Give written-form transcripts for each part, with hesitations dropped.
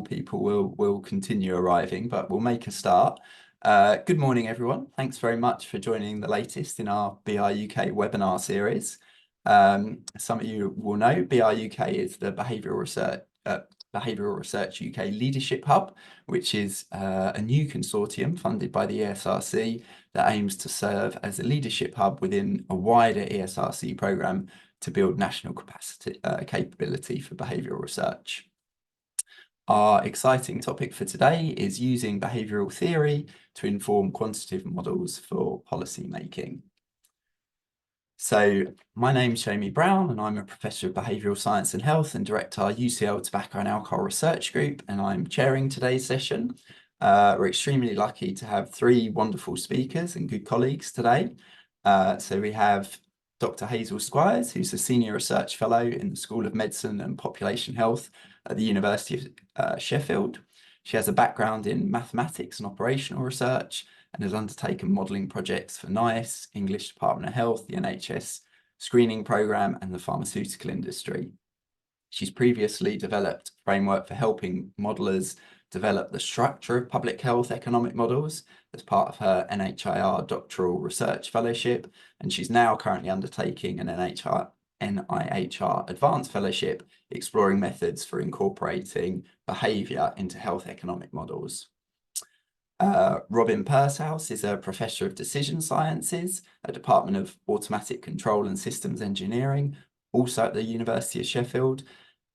people will continue arriving, but we'll make a start. Good morning, everyone. Thanks very much for joining the latest in our BR UK webinar series. Some of you will know BR UK is the Behavioural Research UK Leadership Hub, which is a new consortium funded by the ESRC that aims to serve as a leadership hub within a wider ESRC programme to build national capability for behavioural research. Our exciting topic for today is using behavioural theory to inform quantitative models for policy making. So my name's Jamie Brown and I'm a Professor of Behavioural Science and Health and direct our UCL Tobacco and Alcohol Research Group, and I'm chairing today's session. We're extremely lucky to have three wonderful speakers and good colleagues today. So we have Dr. Hazel Squires, who's a Senior Research Fellow in the School of Medicine and Population Health at the University of Sheffield. She has a background in mathematics and operational research and has undertaken modelling projects for NICE, English Department of Health, the NHS screening programme and the pharmaceutical industry. She's previously developed a framework for helping modellers develop the structure of public health economic models as part of her NIHR doctoral research fellowship, and she's now currently undertaking an NIHR advanced fellowship exploring methods for incorporating behaviour into health economic models. Robin Purshouse is a Professor of Decision Sciences at Department of Automatic Control and Systems Engineering, also at the University of Sheffield.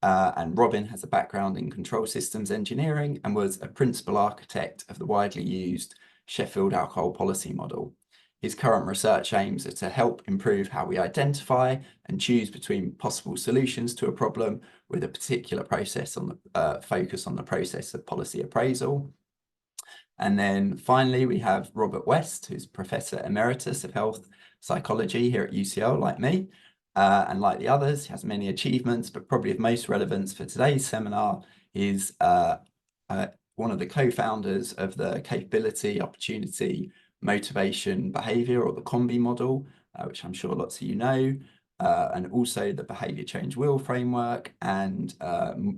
And Robin has a background in control systems engineering and was a principal architect of the widely used Sheffield alcohol policy model. His current research aims are to help improve how we identify and choose between possible solutions to a problem, with a particular process on the focus on the process of policy appraisal. And then finally, we have Robert West, who's Professor Emeritus of Health Psychology here at UCL, like me. And like the others, he has many achievements, but probably of most relevance for today's seminar is one of the co-founders of the Capability, Opportunity, Motivation, Behaviour, or the COMBI model, which I'm sure lots of you know, and also the Behaviour Change Wheel framework, and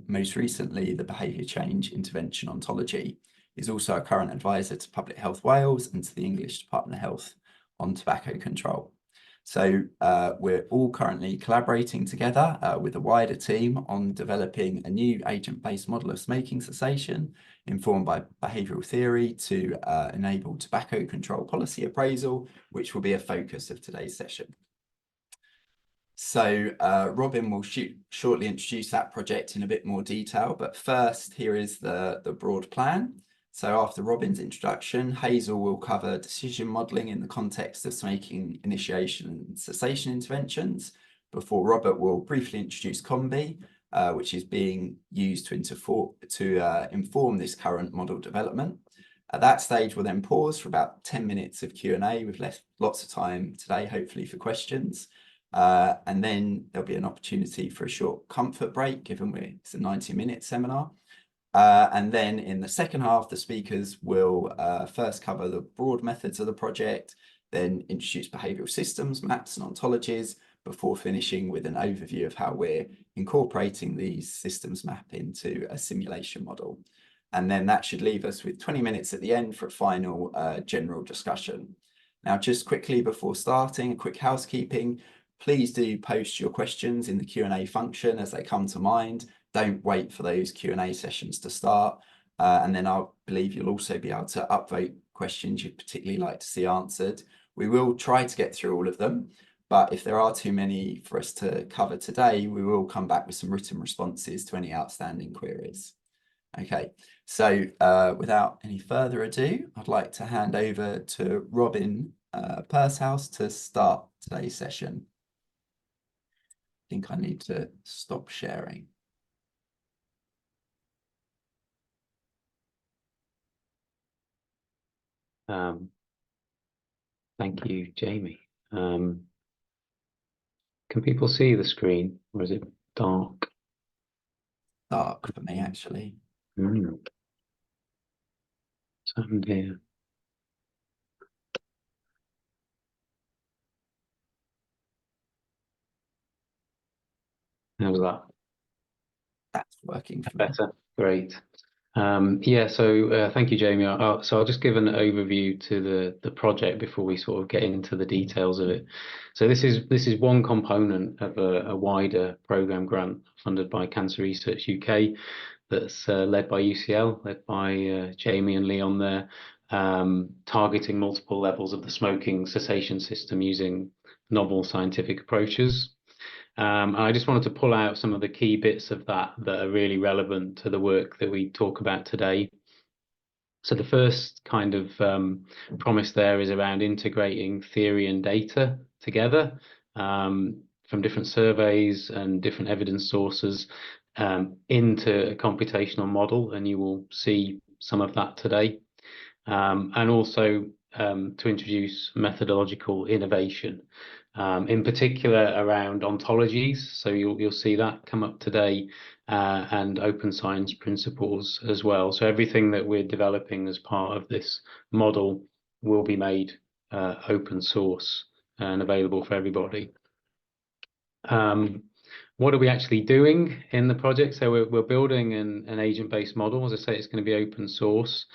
most recently, the Behaviour Change Intervention Ontology. He's also a current advisor to Public Health Wales and to the English Department of Health on tobacco control. So we're all currently collaborating together with a wider team on developing a new agent-based model of smoking cessation informed by behavioural theory to enable tobacco control policy appraisal, which will be a focus of today's session. So Robin will shortly introduce that project in a bit more detail, but first here is the broad plan. So after Robin's introduction, Hazel will cover decision modelling in the context of smoking initiation and cessation interventions, before Robert will briefly introduce COMBI, which is being used to inform this current model development. At that stage, we'll then pause for about 10 minutes of Q&A. We've left lots of time today, hopefully, for questions. And then there'll be an opportunity for a short comfort break, given it's a 90-minute seminar. And then in the second half, the speakers will first cover the broad methods of the project, then introduce behavioural systems, maps and ontologies, before finishing with an overview of how we're incorporating these systems map into a simulation model. And then that should leave us with 20 minutes at the end for a final general discussion. Now, just quickly before starting, a quick housekeeping. Please do post your questions in the Q&A function as they come to mind. Don't wait for those Q&A sessions to start. And then I believe you'll also be able to upvote questions you'd particularly like to see answered. We will try to get through all of them, but if there are too many for us to cover today, we will come back with some written responses to any outstanding queries. Okay, so without any further ado, I'd like to hand over to Robin Purshouse to start today's session. I think I need to stop sharing. Thank you, Jamie. Can people see the screen, or is it dark? Dark for me, actually. What's happened here? How's that? That's working for me. Better. Great. Yeah, so thank you, Jamie. So I'll just give an overview to the project before we sort of get into the details of it. So this is one component of a wider program grant funded by Cancer Research UK that's led by UCL, led by Jamie and Leon there, targeting multiple levels of the smoking cessation system using novel scientific approaches. I just wanted to pull out some of the key bits of that are really relevant to the work that we talk about today. So the first kind of promise there is around integrating theory and data together from different surveys and different evidence sources into a computational model, and you will see some of that today. And also to introduce methodological innovation, in particular around ontologies. So you'll see that come up today, and open science principles as well. So everything that we're developing as part of this model will be made open source and available for everybody. What are we actually doing in the project? So we're building an agent-based model. As I say, it's going to be open source.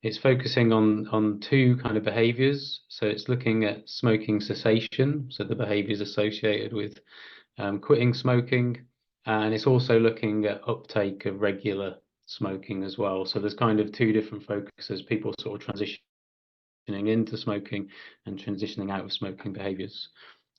It's focusing on two kind of behaviours. So it's looking at smoking cessation, so the behaviours associated with quitting smoking, and it's also looking at uptake of regular smoking as well. So there's kind of two different focuses, people sort of transitioning into smoking and transitioning out of smoking behaviours.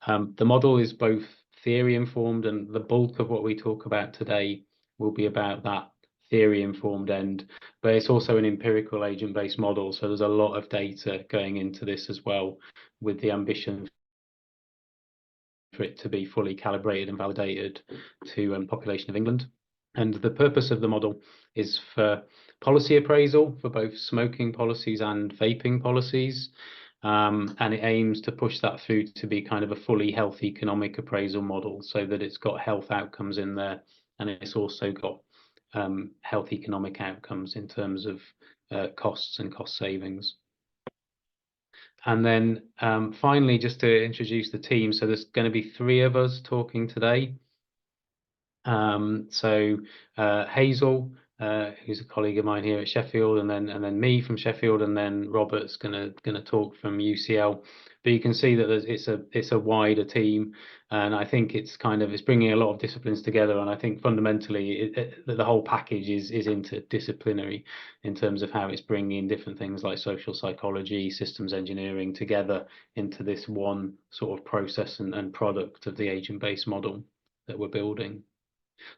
The model is both theory informed, and the bulk of what we talk about today will be about that theory informed end, but it's also an empirical agent-based model, so there's a lot of data going into this as well, with the ambition for it to be fully calibrated and validated to population of England. And the purpose of the model is for policy appraisal for both smoking policies and vaping policies, and it aims to push that through to be kind of a fully health economic appraisal model, so that it's got health outcomes in there, and it's also got health economic outcomes in terms of costs and cost savings. And then finally, just to introduce the team, so there's going to be 3 of us talking today. So Hazel, who's a colleague of mine here at Sheffield, and then me from Sheffield, and then Robert's gonna talk from UCL. But you can see that it's a wider team, and I think it's bringing a lot of disciplines together. And I think fundamentally the whole package is interdisciplinary in terms of how it's bringing different things like social psychology, systems engineering together into this one sort of process and product of the agent-based model that we're building.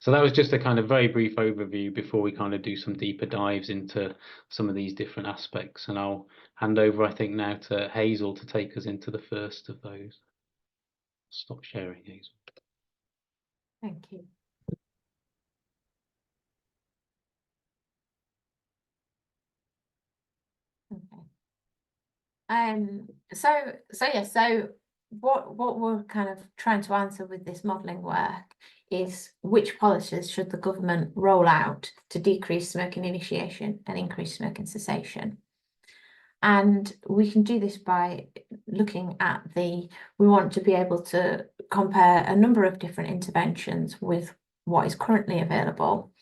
So that was just a kind of very brief overview before we kind of do some deeper dives into some of these different aspects. And I'll hand over, I think, now to Hazel to take us into the first of those. Stop sharing, Hazel. Thank you. Okay. So what we're kind of trying to answer with this modelling work is which policies should the government roll out to decrease smoking initiation and increase smoking cessation. And we can do this by looking at we want to be able to compare a number of different interventions with what is currently available.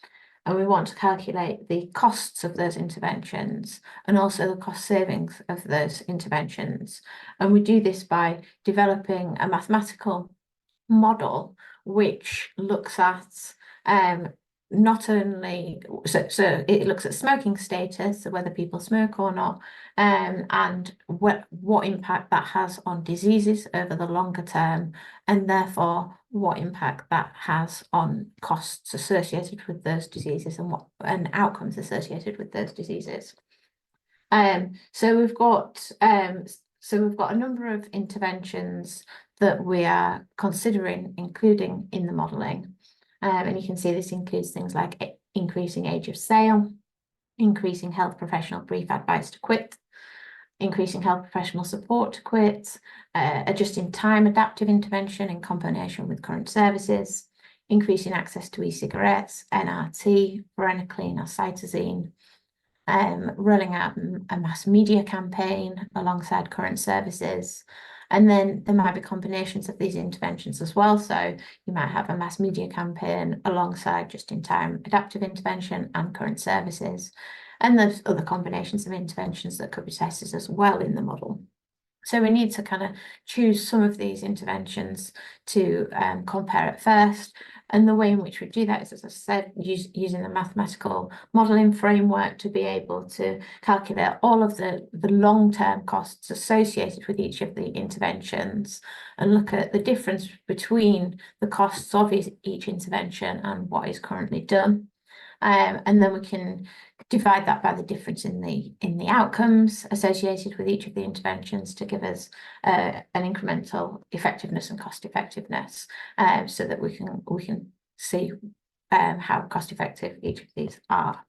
And we want to calculate the costs of those interventions and also the cost savings of those interventions. And we do this by developing a mathematical model which looks at not only, so it looks at smoking status, so whether people smoke or not, and what impact that has on diseases over the longer term, and therefore what impact that has on costs associated with those diseases and outcomes associated with those diseases. So we've got a number of interventions that we are considering including in the modelling. And you can see this includes things like increasing age of sale, increasing health professional brief advice to quit, increasing health professional support to quit, adjusting time adaptive intervention in combination with current services, increasing access to e-cigarettes, NRT, varenicline or cytosine, rolling out a mass media campaign alongside current services, And then there might be combinations of these interventions as well. So you might have a mass media campaign alongside just-in-time adaptive intervention and current services. And there's other combinations of interventions that could be tested as well in the model. So we need to kind of choose some of these interventions to compare at first. And the way in which we do that is, as I said, using the mathematical modelling framework to be able to calculate all of the long-term costs associated with each of the interventions and look at the difference between the costs of each intervention and what is currently done. And then we can divide that by the difference in the outcomes associated with each of the interventions to give us an incremental effectiveness and cost effectiveness, so that we can see how cost effective each of these are.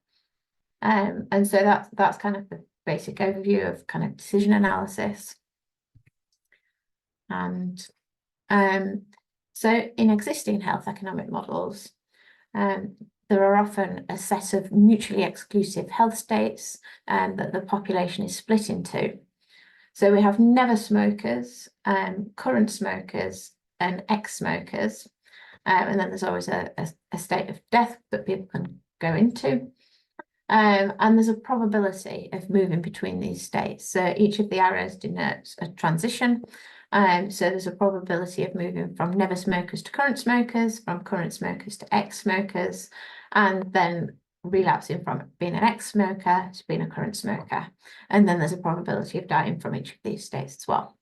And so that's kind of the basic overview of kind of decision analysis. And so in existing health economic models, there are often a set of mutually exclusive health states that the population is split into. So we have never smokers, current smokers, and ex-smokers. And then there's always a state of death that people can go into. And there's a probability of moving between these states. So each of the arrows denotes a transition. So there's a probability of moving from never smokers to current smokers, from current smokers to ex-smokers, and then relapsing from being an ex-smoker to being a current smoker. And then there's a probability of dying from each of these states as well.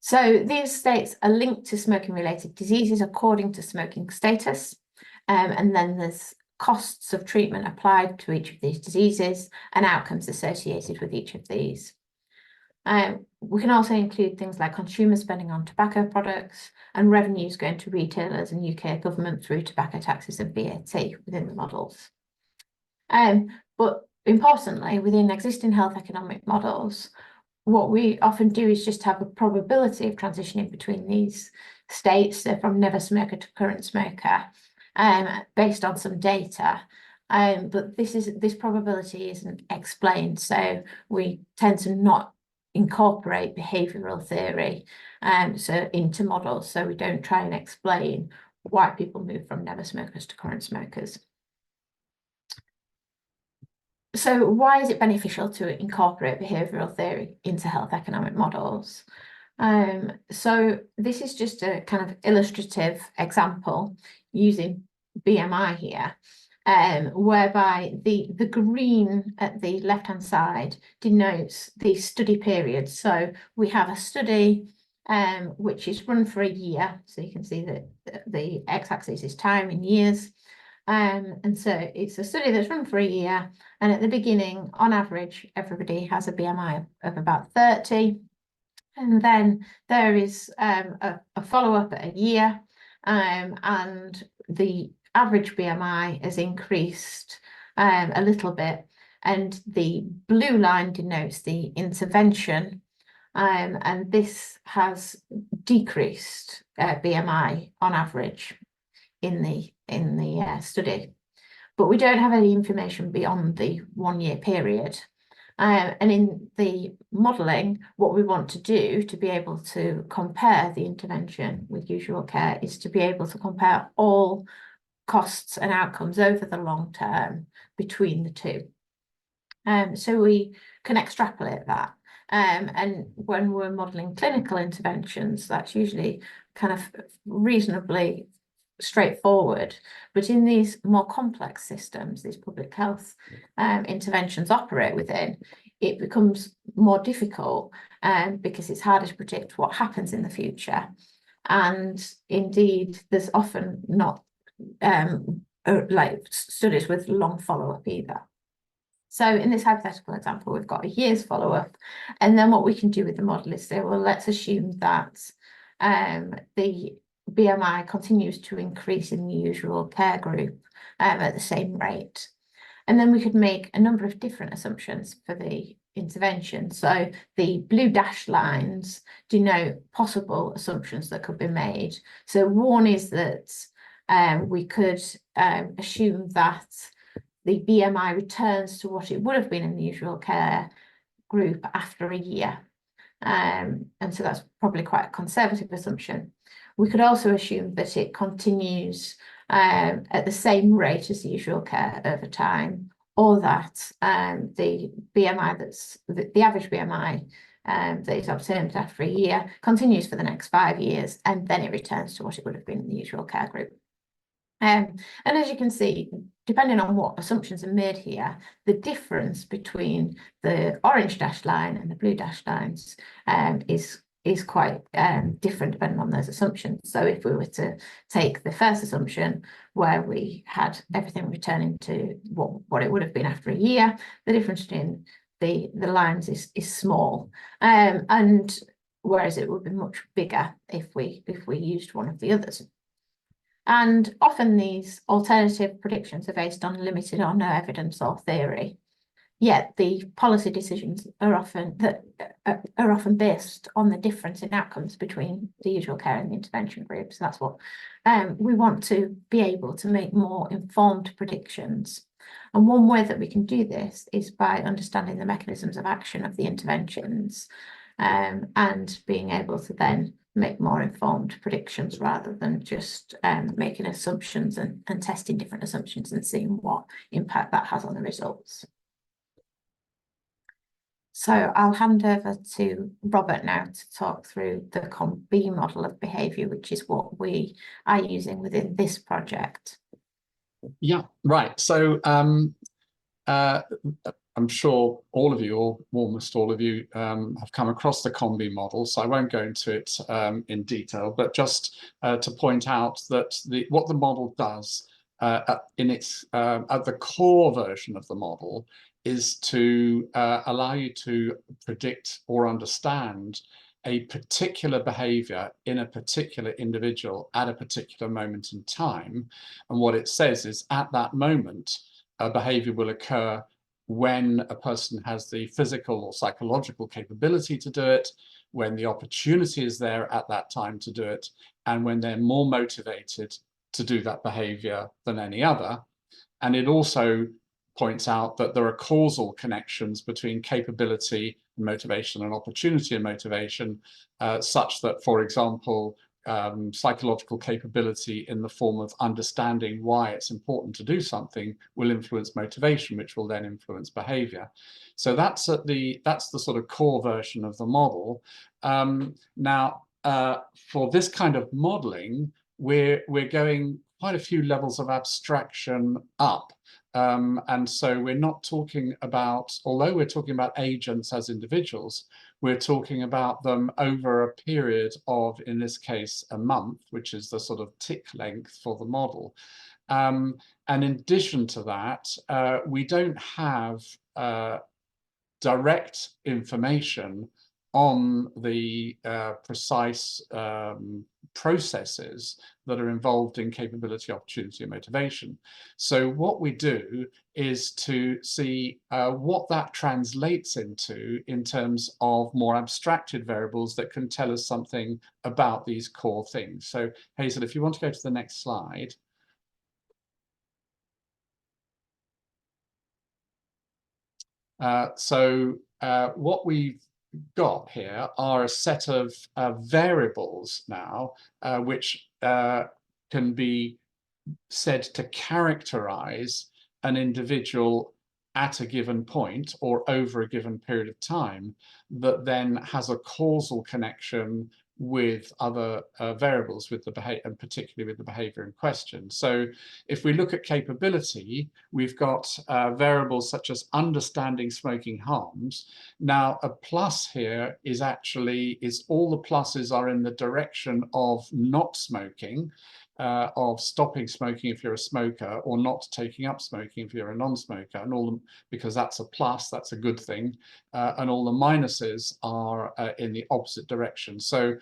So these states are linked to smoking-related diseases according to smoking status. And then there's costs of treatment applied to each of these diseases and outcomes associated with each of these. We can also include things like consumer spending on tobacco products and revenues going to retailers and UK government through tobacco taxes and VAT within the models. But importantly, within existing health economic models, what we often do is just have a probability of transitioning between these states, so from never smoker to current smoker, based on some data. But this probability isn't explained, so we tend to not incorporate behavioural theory so into models, so we don't try and explain why people move from never smokers to current smokers. So why is it beneficial to incorporate behavioural theory into health economic models? So this is just a kind of illustrative example using BMI here, whereby the green at the left-hand side denotes the study period. So we have a study which is run for a year. So you can see that the x-axis is time in years. And so it's a study that's run for a year. And at the beginning, on average, everybody has a BMI of about 30. And then there is a follow-up at a year, and the average BMI has increased a little bit, and the blue line denotes the intervention, and this has decreased BMI on average in the study. But we don't have any information beyond the 1 year period. And in the modelling, what we want to do to be able to compare the intervention with usual care is to be able to compare all costs and outcomes over the long term between the two. So we can extrapolate that. And when we're modelling clinical interventions, that's usually kind of reasonably straightforward. But in these more complex systems, these public health interventions operate within, it becomes more difficult because it's harder to predict what happens in the future. And indeed, there's often not like studies with long follow-up either. So in this hypothetical example, we've got a year's follow-up. And then what we can do with the model is say, well, let's assume that the BMI continues to increase in the usual care group at the same rate. And then we could make a number of different assumptions for the intervention. So the blue dashed lines denote possible assumptions that could be made. So one is that we could assume that the BMI returns to what it would have been in the usual care group after a year. And so that's probably quite a conservative assumption. We could also assume that it continues at the same rate as the usual care over time, or that the BMI that's the average BMI that is obtained after a year continues for the next 5 years, and then it returns to what it would have been in the usual care group. And as you can see, depending on what assumptions are made here, the difference between the orange dashed line and the blue dashed lines is quite different depending on those assumptions. So if we were to take the first assumption, where we had everything returning to what it would have been after a year, the difference between the lines is small, and whereas it would be much bigger if we used one of the others. And often these alternative predictions are based on limited or no evidence or theory. Yet the policy decisions are often based on the difference in outcomes between the usual care and the intervention groups. That's what we want to be able to make more informed predictions. And one way that we can do this is by understanding the mechanisms of action of the interventions, and being able to then make more informed predictions rather than just making assumptions and testing different assumptions and seeing what impact that has on the results. So I'll hand over to Robert now to talk through the COM-B model of behaviour, which is what we are using within this project. Yeah, right. So I'm sure all of you, or almost all of you, have come across the COM-B model, so I won't go into it in detail, but just to point out that what the model does at the core version of the model is to allow you to predict or understand a particular behavior in a particular individual at a particular moment in time. And what it says is, at that moment, a behavior will occur when a person has the physical or psychological capability to do it, when the opportunity is there at that time to do it, and when they're more motivated to do that behavior than any other. And it also points out that there are causal connections between capability and motivation and opportunity and motivation, such that, for example, psychological capability in the form of understanding why it's important to do something will influence motivation, which will then influence behavior. So that's the sort of core version of the model. Now, for this kind of modeling, we're going quite a few levels of abstraction up. And so we're not talking about, although we're talking about agents as individuals, we're talking about them over a period of, in this case, a month, which is the sort of tick length for the model. And in addition to that, we don't have direct information on the precise processes that are involved in capability, opportunity, and motivation. So what we do is to see what that translates into in terms of more abstracted variables that can tell us something about these core things. So Hazel, if you want to go to the next slide. What we've got here are a set of variables now, which can be said to characterize an individual at a given point or over a given period of time, that then has a causal connection with other variables, with the behavior, and particularly with the behavior in question. So if we look at capability, we've got variables such as understanding smoking harms. Now, a plus here is all the pluses are in the direction of not smoking, of stopping smoking if you're a smoker, or not taking up smoking if you're a non-smoker, and all them, because that's a plus, that's a good thing, and all the minuses are in the opposite direction. So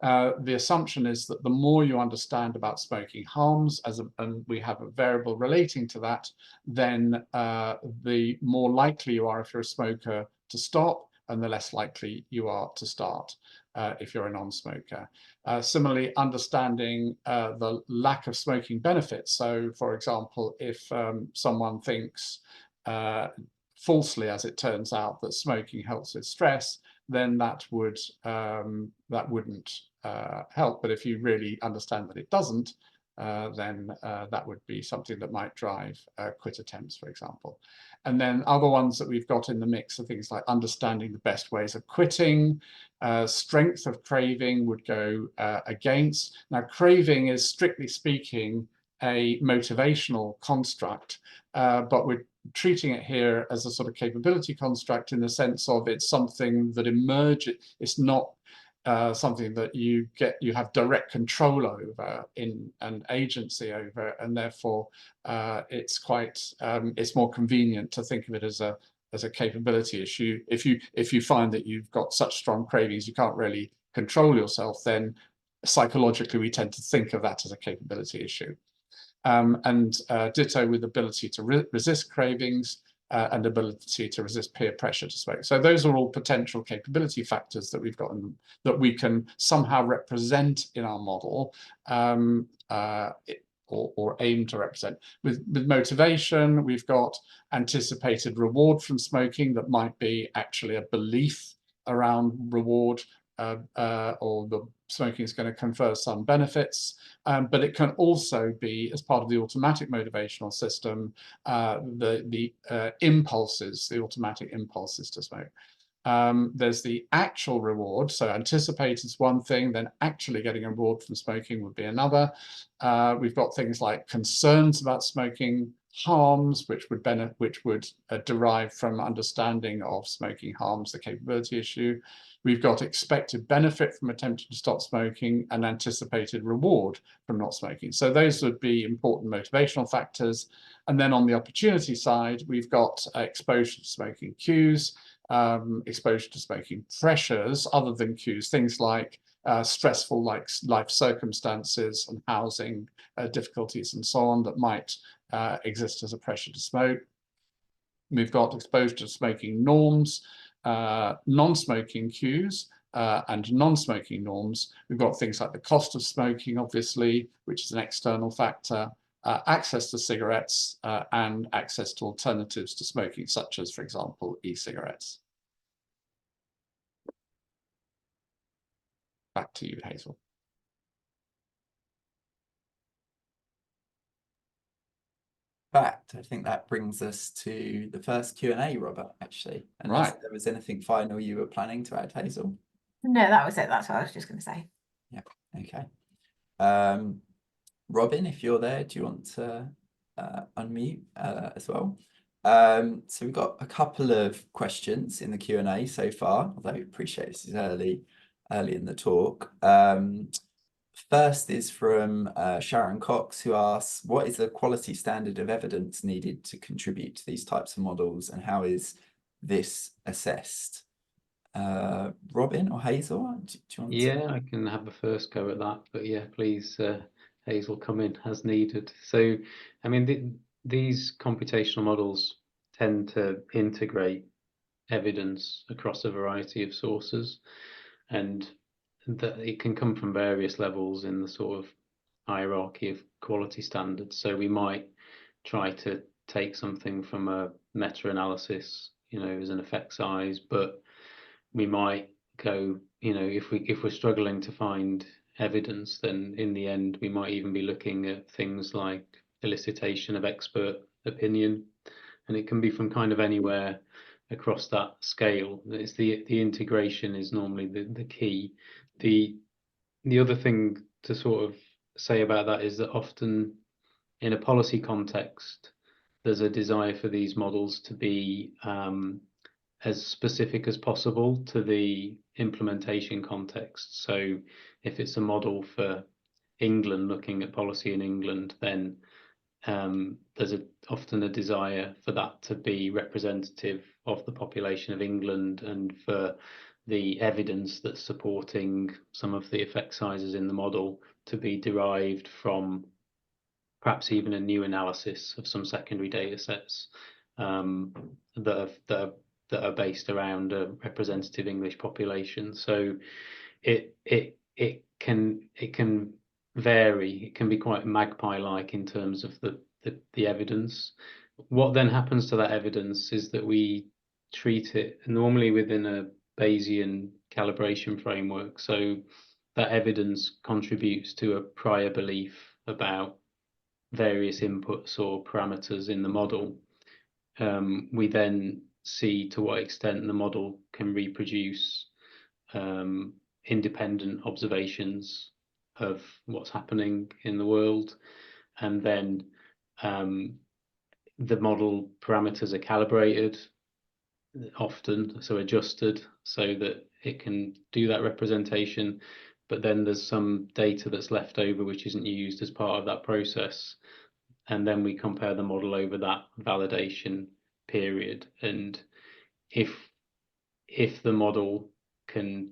the assumption is that the more you understand about smoking harms, and we have a variable relating to that, then the more likely you are, if you're a smoker, to stop, and the less likely you are to start if you're a non-smoker. Similarly, understanding the lack of smoking benefits. So, for example, if someone thinks falsely, as it turns out, that smoking helps with stress, then that wouldn't help. But if you really understand that it doesn't, then that would be something that might drive quit attempts, for example. And then other ones that we've got in the mix are things like understanding the best ways of quitting. Strength of craving would go against. Now, craving is, strictly speaking, a motivational construct, but we're treating it here as a sort of capability construct in the sense of it's something that emerges. It's not something that you have direct control over, in an agency over, and therefore it's more convenient to think of it as a capability issue. If you find that you've got such strong cravings you can't really control yourself, then psychologically we tend to think of that as a capability issue. And ditto with ability to resist cravings and ability to resist peer pressure to smoke. So those are all potential capability factors that we've got that we can somehow represent in our model, or aim to represent. With motivation, we've got anticipated reward from smoking that might be actually a belief around reward, or the smoking is going to confer some benefits, but it can also be, as part of the automatic motivational system, the impulses, the automatic impulses to smoke. There's the actual reward, so anticipate is one thing, then actually getting a reward from smoking would be another. We've got things like concerns about smoking harms, which would derive from understanding of smoking harms, the capability issue. We've got expected benefit from attempting to stop smoking and anticipated reward from not smoking. So those would be important motivational factors. And then on the opportunity side, we've got exposure to smoking cues, exposure to smoking pressures other than cues, things like stressful life circumstances and housing difficulties and so on that might exist as a pressure to smoke. We've got exposure to smoking norms, non-smoking cues, and non-smoking norms. We've got things like the cost of smoking, obviously, which is an external factor, access to cigarettes, and access to alternatives to smoking, such as, for example, e-cigarettes. Back to you, Hazel. Fact, I think that brings us to the first Q&A, Robert, actually. Unless Right. there was anything final you were planning to add, Hazel. No, that was it. That's what I was just going to say. Yeah, okay. Robin, if you're there, do you want to unmute as well? So we've got a couple of questions in the Q&A so far, although I appreciate this is early in the talk. First is from Sharon Cox, who asks, what is the quality standard of evidence needed to contribute to these types of models, and how is this assessed? Robin or Hazel, do you want to? I can have a first go at that, but yeah, please, Hazel, come in as needed. So, I mean, these computational models tend to integrate evidence across a variety of sources, and that it can come from various levels in the sort of hierarchy of quality standards. So we might try to take something from a meta-analysis, as an effect size, but we might go, if we're struggling to find evidence, then in the end we might even be looking at things like elicitation of expert opinion, and it can be from kind of anywhere across that scale. It's the integration is normally the key. The other thing to sort of say about that is that often in a policy context, there's a desire for these models to be as specific as possible to the implementation context. So if it's a model for England, looking at policy in England, then there's often a desire for that to be representative of the population of England, and for the evidence that's supporting some of the effect sizes in the model to be derived from perhaps even a new analysis of some secondary data sets that are based around a representative English population. So it can vary. It can be quite magpie-like in terms of the evidence. What then happens to that evidence is that we treat it normally within Bayesian calibration framework. So that evidence contributes to a prior belief about various inputs or parameters in the model. We then see to what extent the model can reproduce independent observations of what's happening in the world, and then the model parameters are calibrated often, so adjusted so that it can do that representation, but then there's some data that's left over which isn't used as part of that process, and then we compare the model over that validation period. And if the model can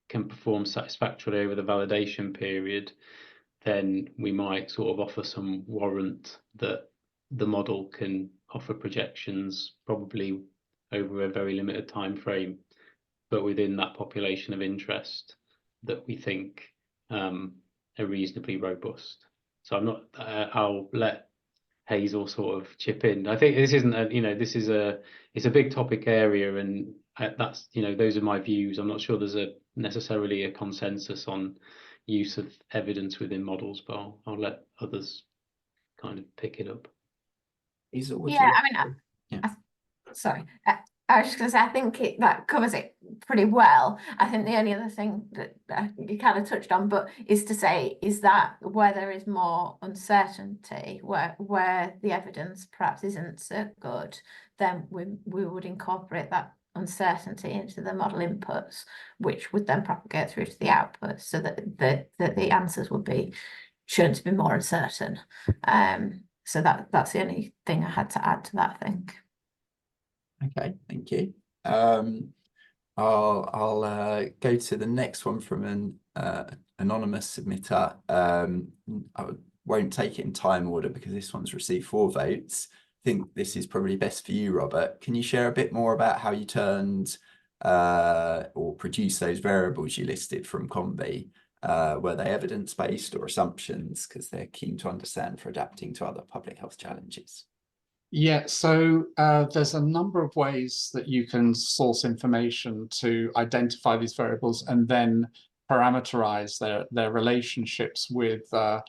perform satisfactorily over the validation period, then we might sort of offer some warrant that the model can offer projections, probably over a very limited time frame, but within that population of interest that we think are reasonably robust. So I'm not, I'll let Hazel sort of chip in. I think this isn't a, this is it's a big topic area, and that's, those are my views. I'm not sure there's necessarily a consensus on use of evidence within models, but I'll let others kind of pick it up. Hazel, sorry. I was just going to say, I think that covers it pretty well. I think the only other thing that you kind of touched on, but is to say, is that where there is more uncertainty, where the evidence perhaps isn't so good, then we would incorporate that uncertainty into the model inputs, which would then propagate through to the outputs, so that the answers would be shown to be more uncertain. So that's the only thing I had to add to that, I think. Okay, thank you. I'll go to the next one from an anonymous submitter. I won't take it in time order because this one's received 4 votes. I think this is probably best for you, Robert. Can you share a bit more about how you turned or produced those variables you listed from Combi? Were they evidence-based or assumptions? Because they're keen to understand for adapting to other public health challenges. Yeah, so there's a number of ways that you can source information to identify these variables and then parameterize their relationships with the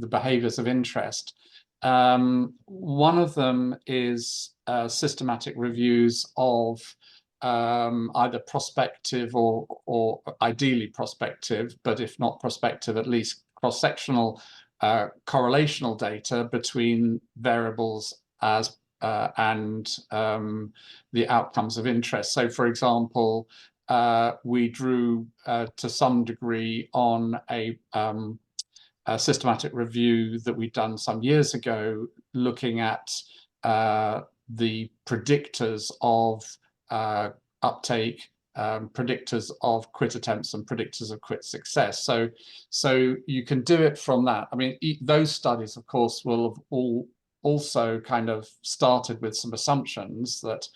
behaviors of interest. One of them is systematic reviews of either prospective or ideally prospective, but if not prospective, at least cross-sectional correlational data between variables as and the outcomes of interest. So, for example, we drew to some degree on a systematic review that we'd done some years ago, looking at the predictors of uptake, predictors of quit attempts and predictors of quit success. So you can do it from that. I mean, those studies, of course, will have all also kind of started with some assumptions that,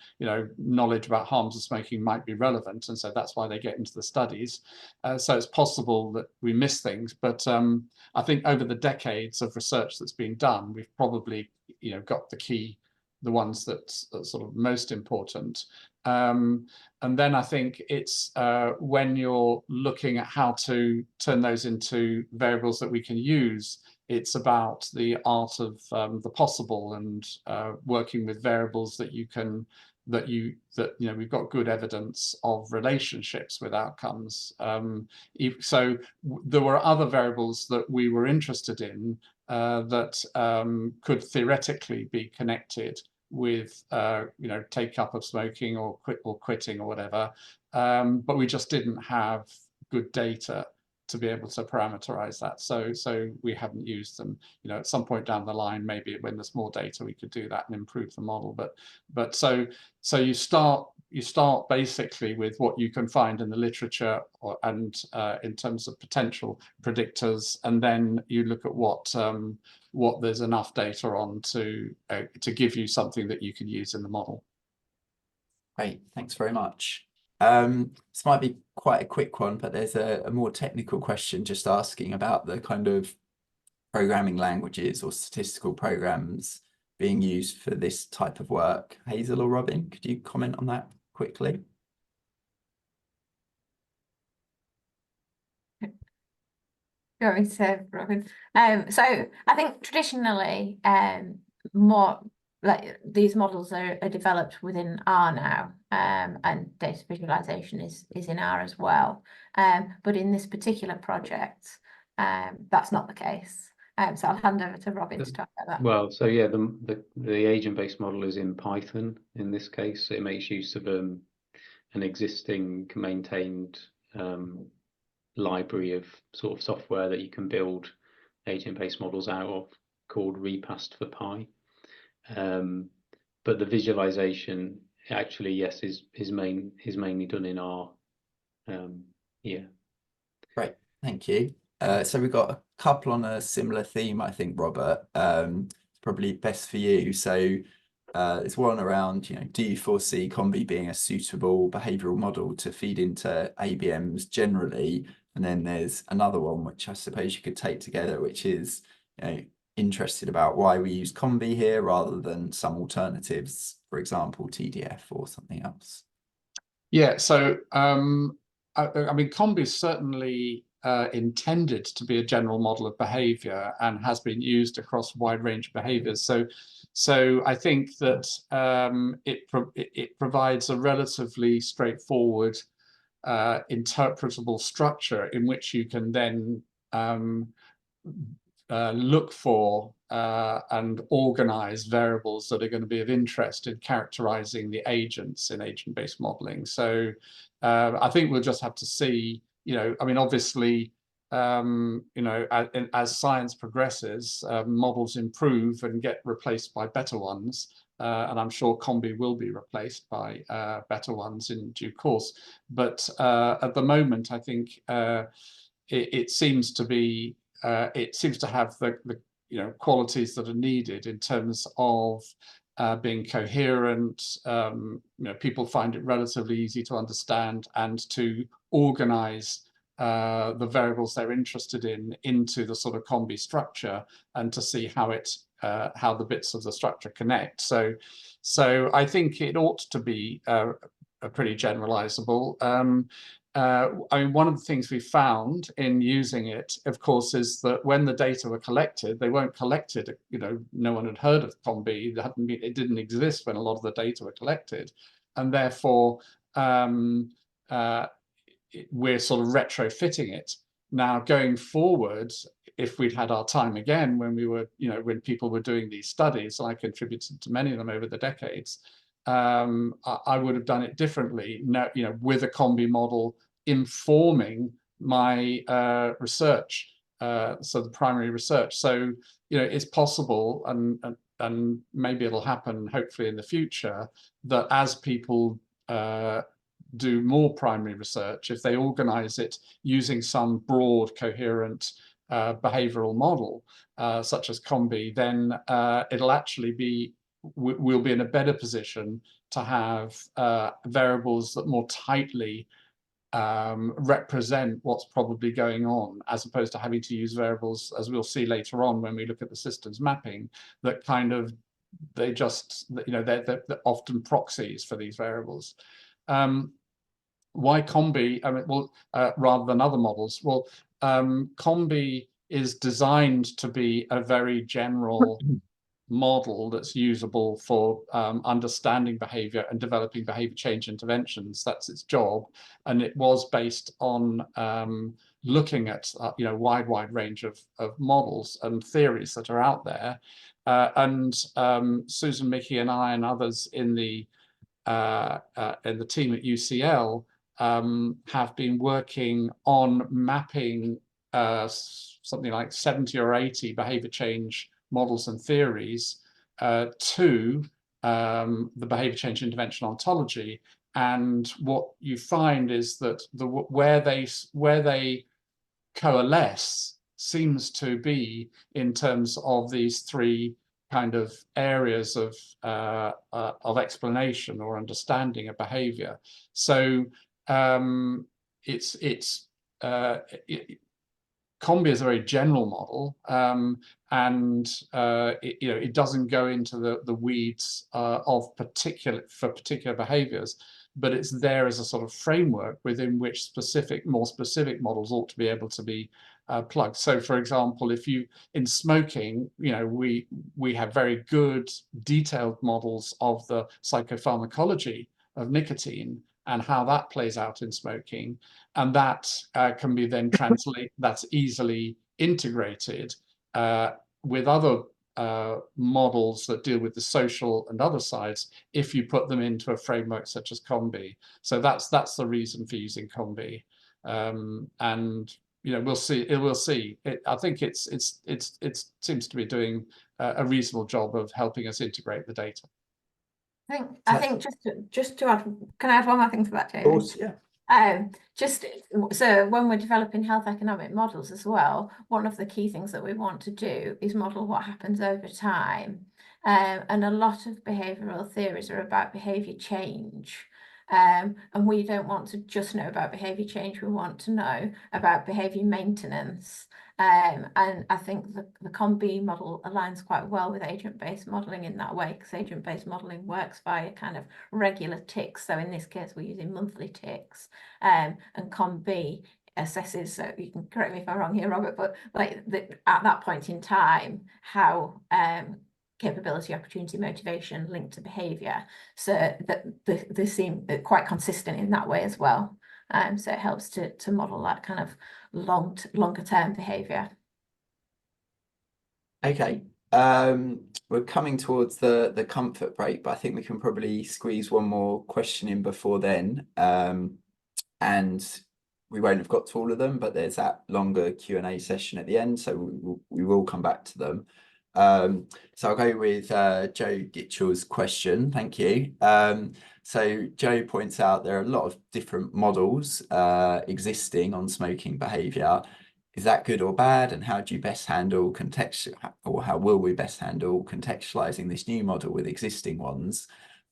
knowledge about harms of smoking might be relevant. And so that's why they get into the studies. So it's possible that we miss things. But I think over the decades of research that's been done, we've probably, got the ones that's sort of most important. And then I think it's when you're looking at how to turn those into variables that we can use, it's about the art of the possible and working with variables that we've got good evidence of relationships with outcomes. So there were other variables that we were interested in that could theoretically be connected with take up of smoking or quitting or whatever, but we just didn't have good data to be able to parameterize that, so we haven't used them. At some point down the line, maybe when there's more data, we could do that and improve the model. But so you start basically with what you can find in the literature and in terms of potential predictors, and then you look at what there's enough data on to give you something that you can use in the model. Great, thanks very much. This might be quite a quick one, but there's a more technical question just asking about the kind of programming languages or statistical programs being used for this type of work. Hazel or Robin, could you comment on that quickly. Going to Robin. So I think traditionally, more like these models are developed within R now, and data visualization is in R as well. But in this particular project, that's not the case. So I'll hand over to Robin to talk about that. Well, so yeah, the agent-based model is in Python in this case. It makes use of an existing maintained library of sort of software that you can build agent-based models out of, called Repast for Pi. But the visualization actually, yes, is mainly done in R. Yeah. Great, thank you. So we've got a couple on a similar theme, I think, Robert. Probably best for you. So there's one around, do you foresee Combi being a suitable behavioural model to feed into ABMs generally? And then there's another one, which I suppose you could take together, which is, interested about why we use Combi here rather than some alternatives, for example, TDF or something else. Yeah, so I mean, Combi is certainly intended to be a general model of behavior and has been used across a wide range of behaviors. So I think that it provides a relatively straightforward interpretable structure in which you can then look for and organize variables that are going to be of interest in characterizing the agents in agent-based modeling. So I think we'll just have to see, I mean, obviously, as science progresses, models improve and get replaced by better ones. And I'm sure Combi will be replaced by better ones in due course. But at the moment, I think it seems to be it seems to have the qualities that are needed in terms of being coherent. People find it relatively easy to understand and to organize the variables they're interested in into the sort of Combi structure, and to see how how the bits of the structure connect. So I think it ought to be pretty generalizable. I mean, one of the things we found in using it, of course, is that when the data were collected, they weren't collected, no one had heard of Combi. It didn't exist when a lot of the data were collected. And therefore, we're sort of retrofitting it. Now, going forward, if we'd had our time again when we were, when people were doing these studies, and I contributed to many of them over the decades, I would have done it differently, with a Combi model informing my research, so the primary research. So, it's possible, and maybe it'll happen hopefully in the future, that as people do more primary research, if they organize it using some broad, coherent behavioral model, such as Combi, then it'll actually be, we'll be in a better position to have variables that more tightly represent what's probably going on, as opposed to having to use variables, as we'll see later on when we look at the systems mapping, that kind of, they're often proxies for these variables. Why Combi? I mean, well, rather than other models? Well, Combi is designed to be a very general model that's usable for understanding behavior and developing behavior change interventions. That's its job, and it was based on looking at wide range of models and theories that are out there. And Susan, Mickey, and I, and others in the team at UCL have been working on mapping something like 70 or 80 behavior change models and theories to the behavior change intervention ontology. And what you find is that where they coalesce seems to be in terms of these three kind of areas of explanation or understanding of behavior. So Combi is a very general model, and it doesn't go into the weeds for particular behaviours, but it's there as a sort of framework within which more specific models ought to be able to be plugged. So, for example, in smoking, we have very good detailed models of the psychopharmacology of nicotine and how that plays out in smoking, and that can be then that's easily integrated with other models that deal with the social and other sides if you put them into a framework such as COMBI. So that's the reason for using COMBI, and we'll see. I think it seems to be doing a reasonable job of helping us integrate the data. I think just to add, can I add one more thing to that, Jamie? Of course, yeah. So when we're developing health economic models as well, one of the key things that we want to do is model what happens over time. And a lot of behavioural theories are about behaviour change. And we don't want to just know about behaviour change, we want to know about behaviour maintenance. And I think the COMBI model aligns quite well with agent-based modelling in that way, because agent-based modelling works via kind of regular ticks. So in this case, we're using monthly ticks, and COMBI assesses, so you can correct me if I'm wrong here, Robert, but at that point in time, how capability, opportunity, motivation linked to behaviour, so that they seem quite consistent in that way as well. So it helps to model that kind of longer term behaviour. Okay, we're coming towards the comfort break, but I think we can probably squeeze one more question in before then, and we won't have got to all of them, but there's that longer Q&A session at the end, so we will come back to them. So I'll go with Joe Gitchell's question. Thank you. So Joe points out there are a lot of different models existing on smoking behaviour. Is that good or bad? And how do you best handle how will we best handle contextualising this new model with existing ones?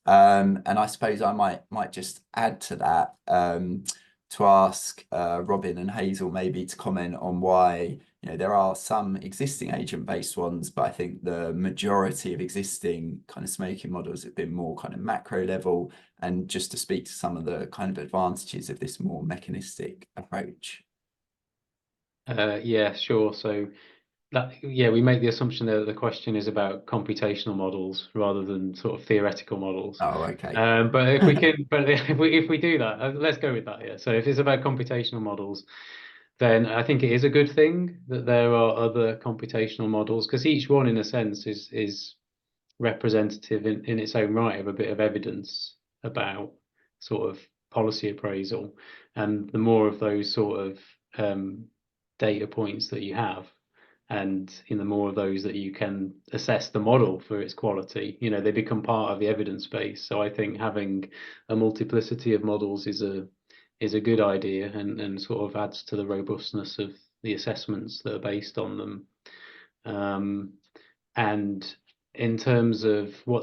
And I suppose I might just add to that to ask Robin and Hazel maybe to comment on why there are some existing agent-based ones, but I think the majority of existing kind of smoking models have been more kind of macro level, and just to speak to some of the kind of advantages of this more mechanistic approach. Yeah, sure. So we make the assumption that the question is about computational models rather than sort of theoretical models. Oh, okay. But if we can, if we do that, let's go with that. Yeah. So if it's about computational models, then I think it is a good thing that there are other computational models, because each one, in a sense, is representative in its own right of a bit of evidence about sort of policy appraisal. And the more of those sort of data points that you have, and in the more of those that you can assess the model for its quality, they become part of the evidence base. So I think having a multiplicity of models is a good idea, and sort of adds to the robustness of the assessments that are based on them. And in terms of how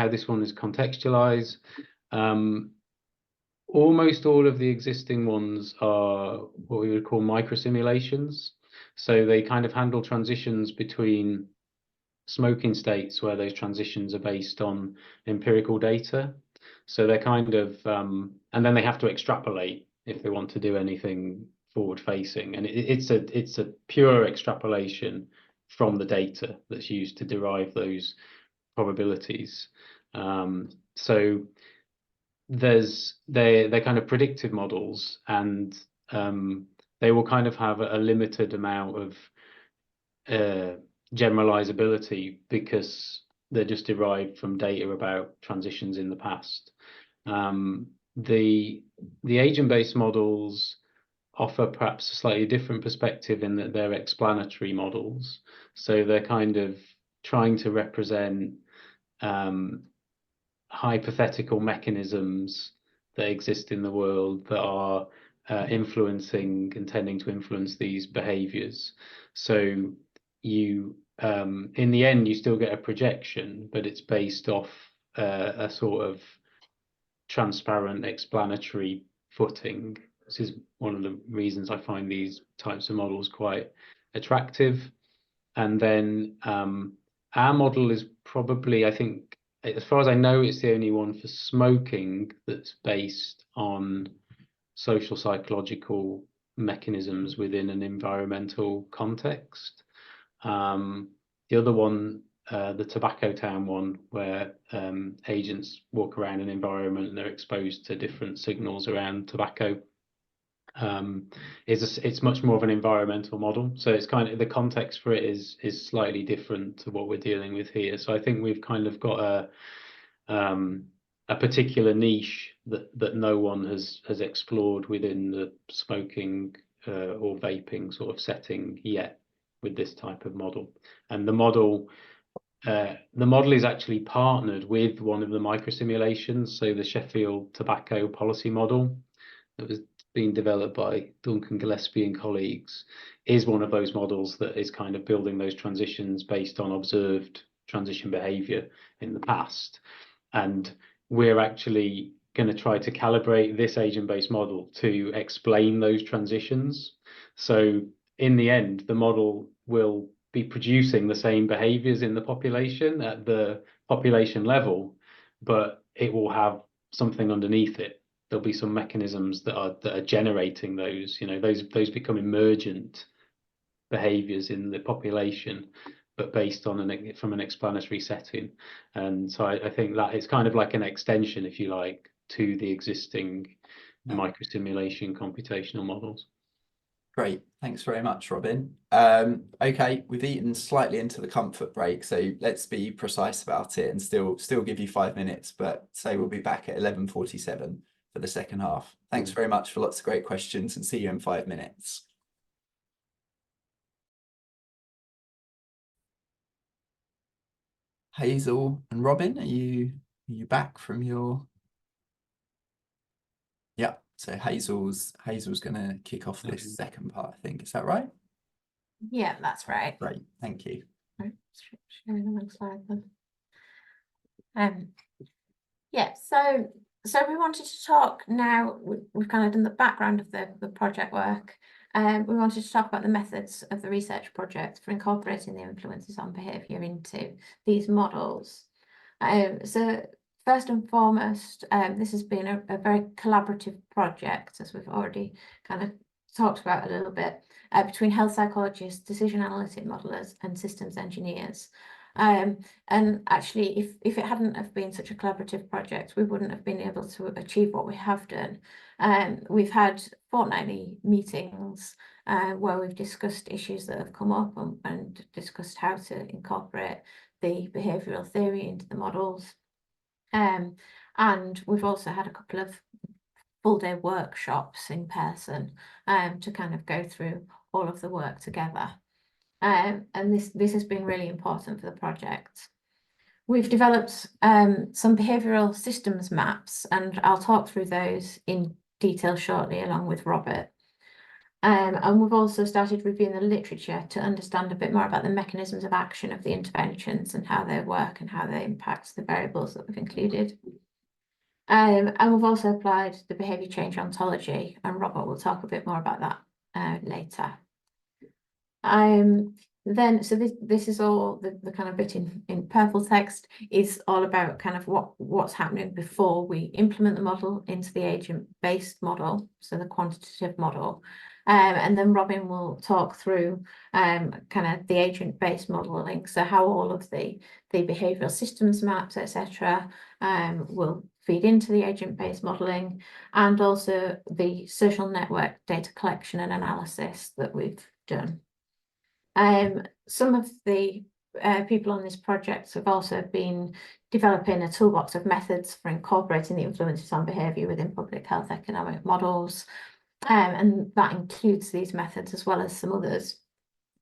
this one is contextualized, almost all of the existing ones are what we would call microsimulations. So they kind of handle transitions between smoking states where those transitions are based on empirical data. So they're kind of, and then they have to extrapolate if they want to do anything forward facing. And it's a pure extrapolation from the data that's used to derive those probabilities. So they're kind of predictive models, and they will kind of have a limited amount of generalizability because they're just derived from data about transitions in the past. The agent-based models offer perhaps a slightly different perspective in that they're explanatory models. So they're kind of trying to represent hypothetical mechanisms that exist in the world that are influencing and tending to influence these behaviors. So you, in the end, you still get a projection, but it's based off a sort of transparent explanatory footing. This is one of the reasons I find these types of models quite attractive. And then our model is probably, I think, as far as I know, it's the only one for smoking that's based on social psychological mechanisms within an environmental context. The other one, the Tobacco Town one, where agents walk around an environment and they're exposed to different signals around tobacco, it's much more of an environmental model. So it's kind of, the context for it is slightly different to what we're dealing with here. So I think we've kind of got a particular niche that no one has explored within the smoking or vaping sort of setting yet with this type of model. And the model is actually partnered with one of the microsimulations, so the Sheffield Tobacco Policy Model that was being developed by Duncan Gillespie and colleagues is one of those models that is kind of building those transitions based on observed transition behaviour in the past. And we're actually going to try to calibrate this agent-based model to explain those transitions. So in the end, the model will be producing the same behaviours in the population at the population level, but it will have something underneath it. There'll be some mechanisms that are generating those, you know, those become emergent behaviours in the population, but based on from an explanatory setting. And so I think that it's kind of like an extension, if you like, to the existing microsimulation computational models. Great, thanks very much, Robin. Okay, we've eaten slightly into the comfort break, so let's be precise about it and still give you 5 minutes, but say we'll be back at 11:47 for the second half. Thanks very much for lots of great questions, and see you in 5 minutes. Hazel and Robin, are you back from your... Yeah, so Hazel's going to kick off this second part, I think. Is that right? Yeah, that's right. Great, thank you. Right, sharing the next slide then. Yeah, so we wanted to talk now. We've kind of done the background of the project work. We wanted to talk about the methods of the research project for incorporating the influences on behaviour into these models. So first and foremost, this has been a very collaborative project, as we've already kind of talked about a little bit, between health psychologists, decision-analytic modelers and systems engineers. And actually, if it hadn't have been such a collaborative project, we wouldn't have been able to achieve what we have done. We've had fortnightly meetings where we've discussed issues that have come up and discussed how to incorporate the behavioural theory into the models. And we've also had a couple of full-day workshops in person to kind of go through all of the work together. And this has been really important for the project. We've developed some behavioural systems maps, and I'll talk through those in detail shortly along with Robert. And we've also started reviewing the literature to understand a bit more about the mechanisms of action of the interventions and how they work and how they impact the variables that we've included. And we've also applied the behaviour change ontology, and Robert will talk a bit more about that later. Then, so this is all the kind of bit in purple text is all about kind of what's happening before we implement the model into the agent-based model, so the quantitative model. And then Robin will talk through kind of the agent-based modelling, so how all of the behavioural systems maps, etc., will feed into the agent-based modelling, and also the social network data collection and analysis that we've done. Some of the people on this project have also been developing a toolbox of methods for incorporating the influences on behaviour within public health economic models, and that includes these methods as well as some others.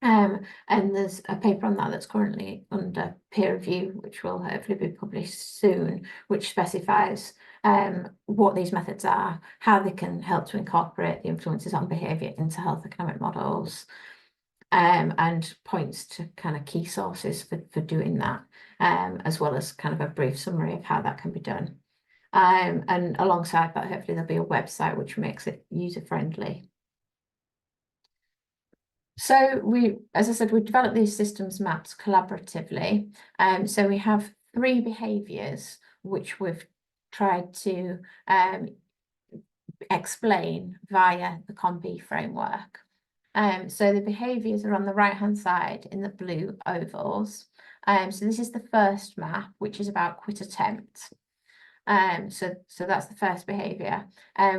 And there's a paper on that that's currently under peer review, which will hopefully be published soon, which specifies what these methods are, how they can help to incorporate the influences on behaviour into health economic models, and points to kind of key sources for doing that, as well as kind of a brief summary of how that can be done. And alongside that, hopefully there'll be a website which makes it user-friendly. So we, as I said, we developed these systems maps collaboratively. So we have 3 behaviours which we've tried to explain via the COM-B framework. So the behaviours are on the right-hand side in the blue ovals. So this is the first map, which is about quit attempt. So that's the first behaviour.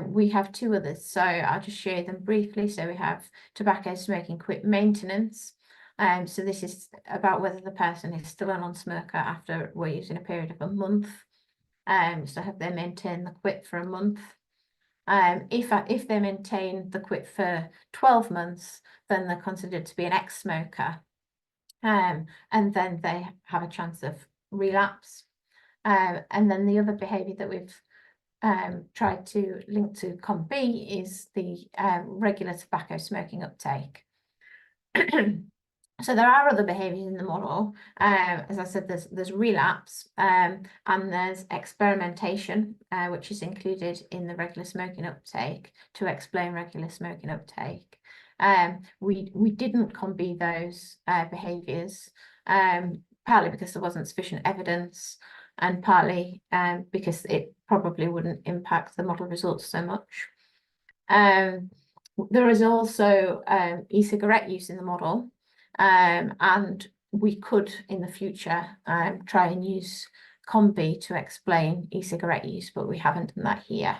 We have 2 others, so I'll just show you them briefly. So we have tobacco smoking quit maintenance. So this is about whether the person is still a non-smoker after we're using a period of a month. So have they maintained the quit for a month? If they maintain the quit for 12 months, then they're considered to be an ex-smoker. And then they have a chance of relapse. And then the other behaviour that we've tried to link to COM-B is the regular tobacco smoking uptake. So there are other behaviours in the model. As I said, there's relapse and there's experimentation, which is included in the regular smoking uptake to explain regular smoking uptake. We didn't COM-B those behaviours, partly because there wasn't sufficient evidence, and partly because it probably wouldn't impact the model results so much. There is also e-cigarette use in the model, and we could in the future try and use COM-B to explain e-cigarette use, but we haven't done that here.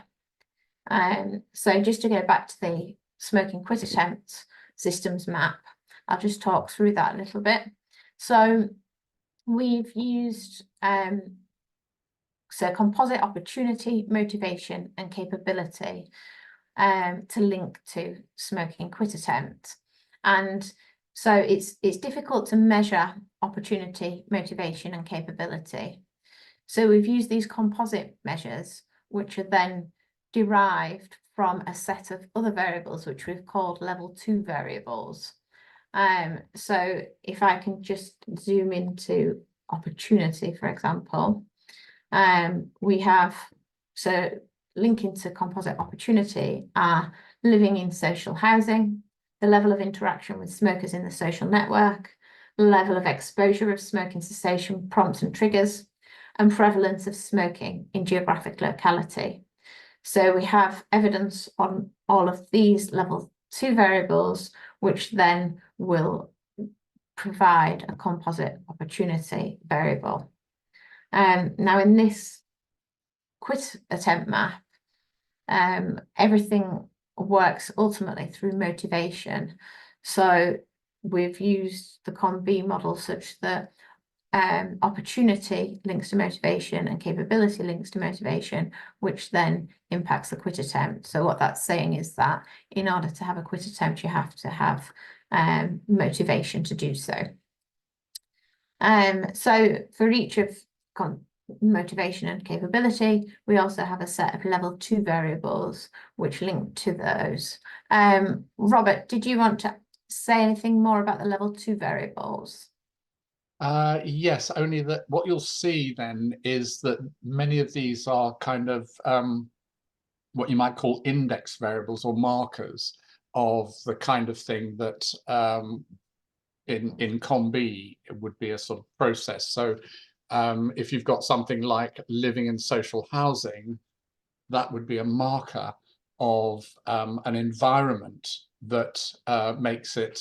So just to go back to the smoking quit attempt systems map, I'll just talk through that a little bit. So we've used composite opportunity, motivation, and capability to link to smoking quit attempt. And so it's difficult to measure opportunity, motivation, and capability. So we've used these composite measures, which are then derived from a set of other variables, which we've called level 2 variables. So if I can just zoom into opportunity, for example, we have, so linking to composite opportunity are living in social housing, the level of interaction with smokers in the social network, level of exposure of smoking cessation prompts and triggers, and prevalence of smoking in geographic locality. So we have evidence on all of these level 2 variables, which then will provide a composite opportunity variable. Now in this quit attempt map, everything works ultimately through motivation. So we've used the COM-B model such that opportunity links to motivation and capability links to motivation, which then impacts the quit attempt. So what that's saying is that in order to have a quit attempt, you have to have motivation to do so. So for each of motivation and capability, we also have a set of level 2 variables which link to those. Robert, did you want to say anything more about the level 2 variables? Yes, only that what you'll see then is that many of these are kind of what you might call index variables or markers of the kind of thing that in COM-B it would be a sort of process. So if you've got something like living in social housing, that would be a marker of an environment that makes it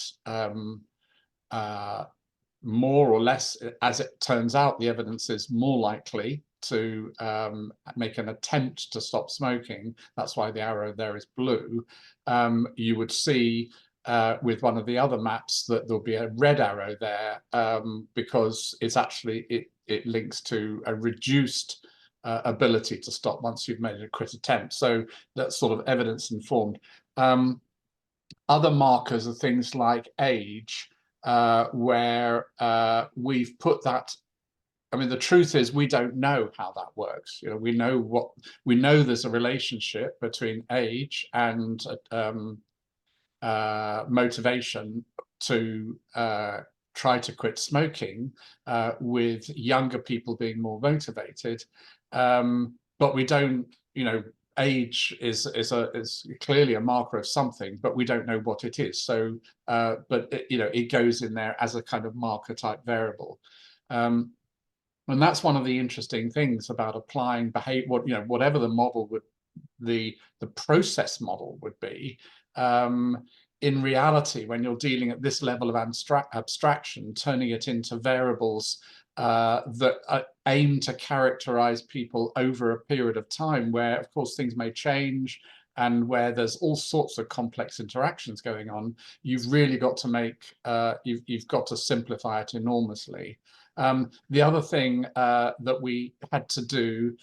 more or less, as it turns out, the evidence is more likely to make an attempt to stop smoking. That's why the arrow there is blue. You would see with one of the other maps that there'll be a red arrow there because it's actually, it links to a reduced ability to stop once you've made a quit attempt. So that's sort of evidence informed. Other markers are things like age, where we've put that. I mean, the truth is we don't know how that works. You know, we know there's a relationship between age and motivation to try to quit smoking, with younger people being more motivated, but we don't, you know, age is clearly a marker of something, but we don't know what it is. So, but it goes in there as a kind of marker type variable. And that's one of the interesting things about applying behavior, whatever the model would, the process model would be. In reality, when you're dealing at this level of abstraction, turning it into variables that aim to characterize people over a period of time, where of course things may change and where there's all sorts of complex interactions going on, you've really got to make you've got to simplify it enormously. The other thing that we had to do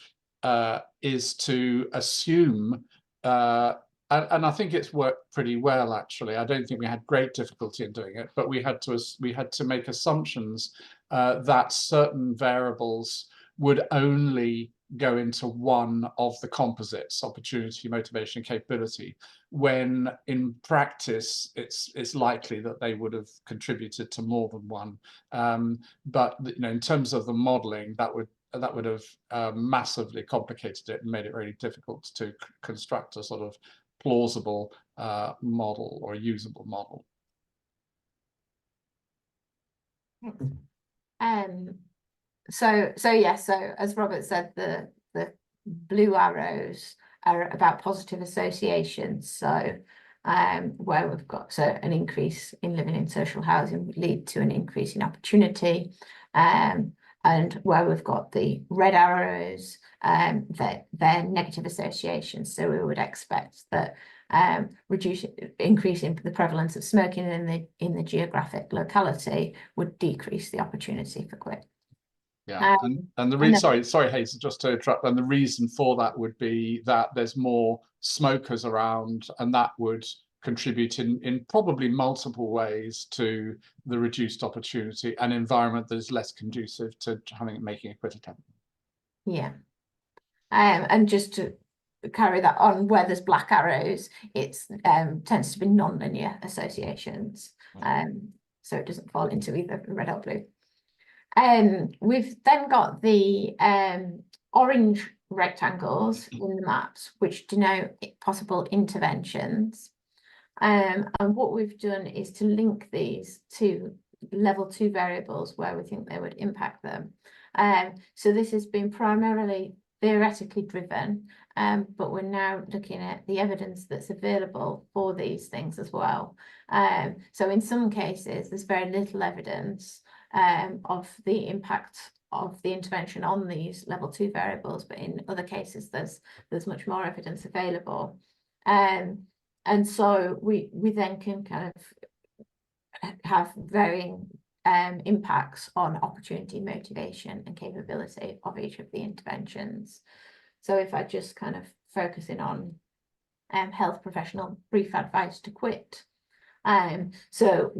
is to assume, and I think it's worked pretty well actually. I don't think we had great difficulty in doing it, but we had to make assumptions that certain variables would only go into one of the composites: opportunity, motivation, capability, when in practice it's likely that they would have contributed to more than one. But in terms of the modeling, that would have massively complicated it and made it really difficult to construct a sort of plausible model or usable model. So as Robert said, the blue arrows are about positive associations. So where we've got an increase in living in social housing would lead to an increase in opportunity, and where we've got the red arrows, they're negative associations. So we would expect that increasing the prevalence of smoking in the geographic locality would decrease the opportunity for quit. Yeah, and the reason, sorry, Hazel, just to interrupt. And the reason for that would be that there's more smokers around, and that would contribute in probably multiple ways to the reduced opportunity, an environment that is less conducive to making a quit attempt. Yeah, and just to carry that on, where there's black arrows, it tends to be non-linear associations, so it doesn't fall into either red or blue. We've then got the orange rectangles in the maps, which denote possible interventions. And what we've done is to link these to level 2 variables where we think they would impact them. So this has been primarily theoretically driven, but we're now looking at the evidence that's available for these things as well. So in some cases, there's very little evidence of the impact of the intervention on these level 2 variables, but in other cases there's much more evidence available, and so we then can kind of have varying impacts on opportunity, motivation and capability of each of the interventions. So if I just kind of focus in on health professional brief advice to quit, so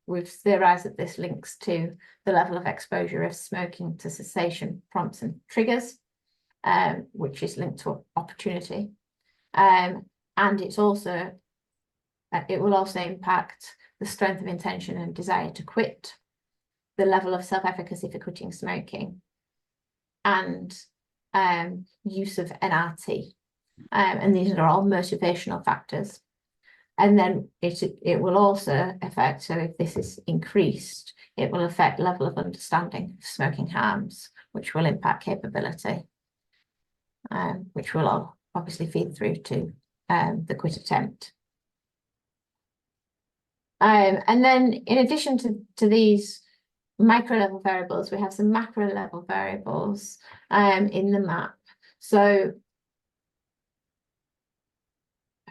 we've theorized that this links to the level of exposure of smoking to cessation prompts and triggers, which is linked to opportunity. And it's also, it will also impact the strength of intention and desire to quit, the level of self-efficacy for quitting smoking, and use of NRT. And these are all motivational factors. And then it will also affect, so if this is increased, it will affect level of understanding of smoking harms, which will impact capability, which will all obviously feed through to the quit attempt. And then in addition to these micro level variables, we have some macro level variables in the map. So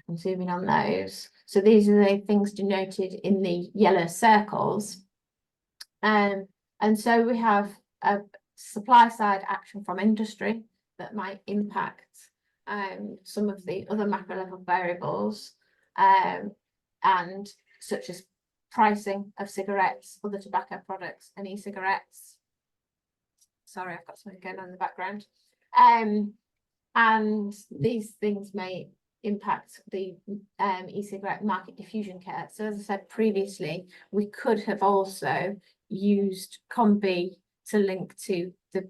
I'm zooming on those. So these are the things denoted in the yellow circles. And so we have a supply side action from industry that might impact some of the other macro level variables, and such as pricing of cigarettes, other tobacco products and e-cigarettes. Sorry, I've got something going on in the background. And these things may impact the e-cigarette market diffusion care. So as I said previously, we could have also used COM-B to link to the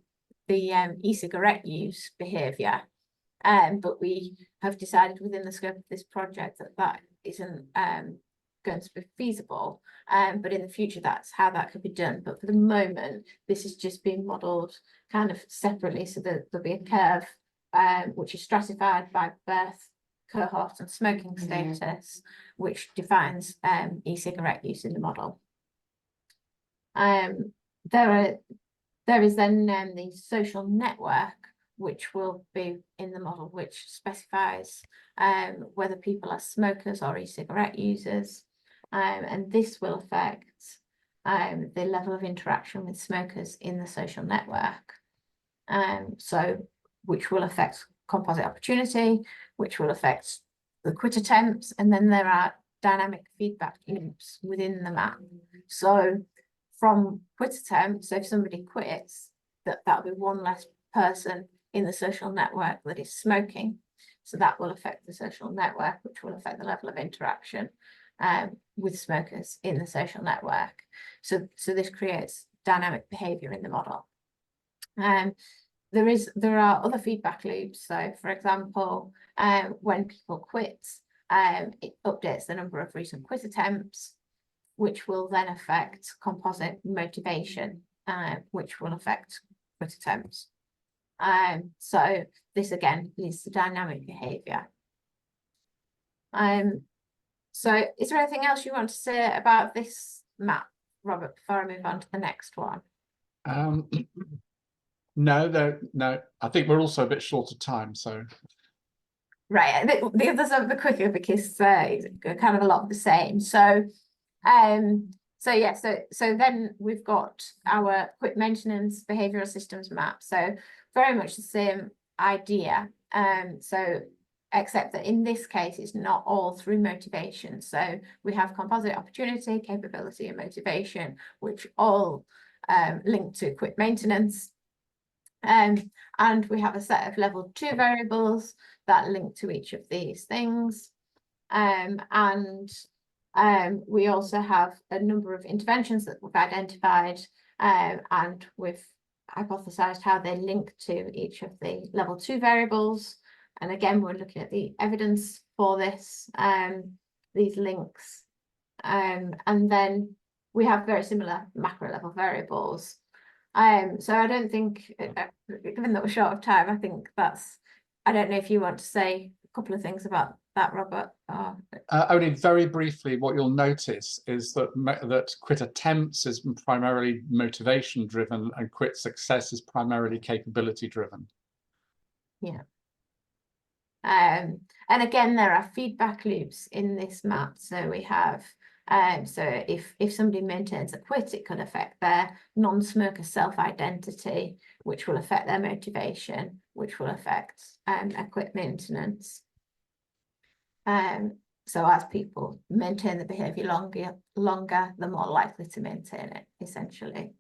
e-cigarette use behaviour. but we have decided within the scope of this project that that isn't going to be feasible. But in the future, that's how that could be done. But for the moment, this is just being modelled kind of separately, so that there'll be a curve which is stratified by birth cohort and smoking status, which defines e-cigarette use in the model. There is then the social network, which will be in the model, which specifies whether people are smokers or e-cigarette users, and this will affect the level of interaction with smokers in the social network. So which will affect composite opportunity, which will affect the quit attempts, and then there are dynamic feedback loops within the map. So from quit attempts, so if somebody quits, that'll be one less person in the social network that is smoking. So that will affect the social network, which will affect the level of interaction with smokers in the social network. So this creates dynamic behaviour in the model. There are other feedback loops. So for example, when people quit, it updates the number of recent quit attempts, which will then affect composite motivation, which will affect quit attempts. So this again leads to dynamic behaviour. So is there anything else you want to say about this map, Robert, before I move on to the next one? No. I think we're also a bit short of time, so. Right, the others are a bit quicker because it's kind of a lot of the same. So then we've got our quit maintenance behavioural systems map. So very much the same idea. So except that in this case, it's not all through motivation. So we have composite opportunity, capability, and motivation, which all link to quit maintenance. And we have a set of level 2 variables that link to each of these things. We also have a number of interventions that we've identified, and we've hypothesized how they link to each of the level 2 variables. And again, we're looking at the evidence for this, these links. And then we have very similar macro level variables. So I don't think, given that we're short of time, I think I don't know if you want to say a couple of things about that, Robert. Only very briefly, what you'll notice is that quit attempts is primarily motivation driven and quit success is primarily capability driven. Yeah. And again, there are feedback loops in this map. So we have, so if somebody maintains a quit, it could affect their non-smoker self-identity, which will affect their motivation, which will affect a quit maintenance. So as people maintain the behaviour longer, they're more likely to maintain it, essentially.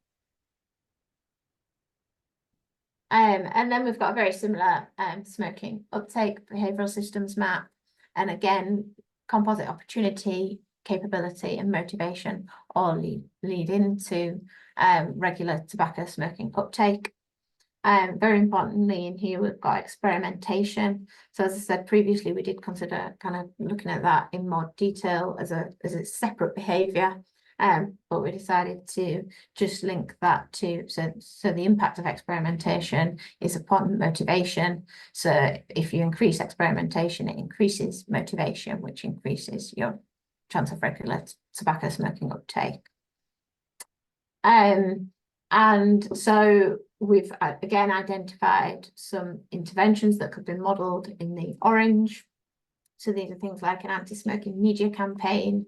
And then we've got a very similar smoking uptake behavioural systems map. And again, composite opportunity, capability, and motivation all lead into regular tobacco smoking uptake. Very importantly, in here we've got experimentation. So as I said previously, we did consider kind of looking at that in more detail as a separate behaviour. But we decided to just link that to, so the impact of experimentation is upon motivation. So if you increase experimentation, it increases motivation, which increases your chance of regular tobacco smoking uptake. And so we've again identified some interventions that could be modelled in the orange. So these are things like an anti-smoking media campaign,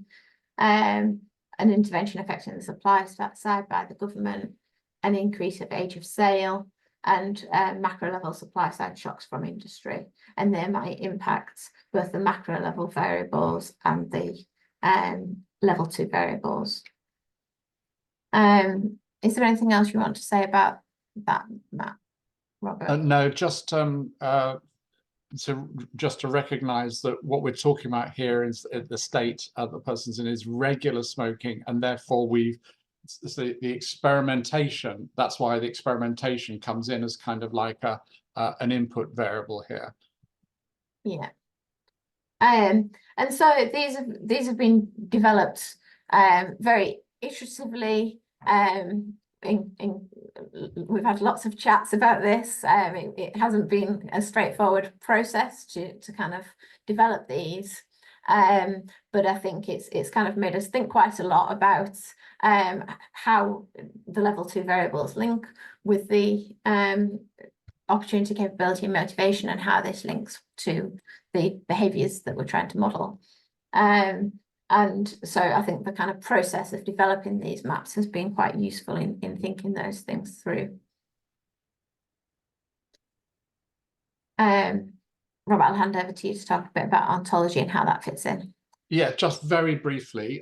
an intervention affecting the supply side by the government, an increase of age of sale, and macro level supply side shocks from industry. And they might impact both the macro level variables and the level 2 variables. Is there anything else you want to say about that, Matt, Robert? No, just to recognise that what we're talking about here is the state the person's in is regular smoking, and therefore the experimentation. That's why the experimentation comes in as kind of like an input variable here. Yeah. And so these have been developed very iteratively. We've had lots of chats about this. It hasn't been a straightforward process to kind of develop these. But I think it's kind of made us think quite a lot about how the level 2 variables link with the opportunity, capability, and motivation, and how this links to the behaviours that we're trying to model. And so I think the kind of process of developing these maps has been quite useful in thinking those things through. Robert, I'll hand over to you to talk a bit about ontology and how that fits in. Yeah, just very briefly,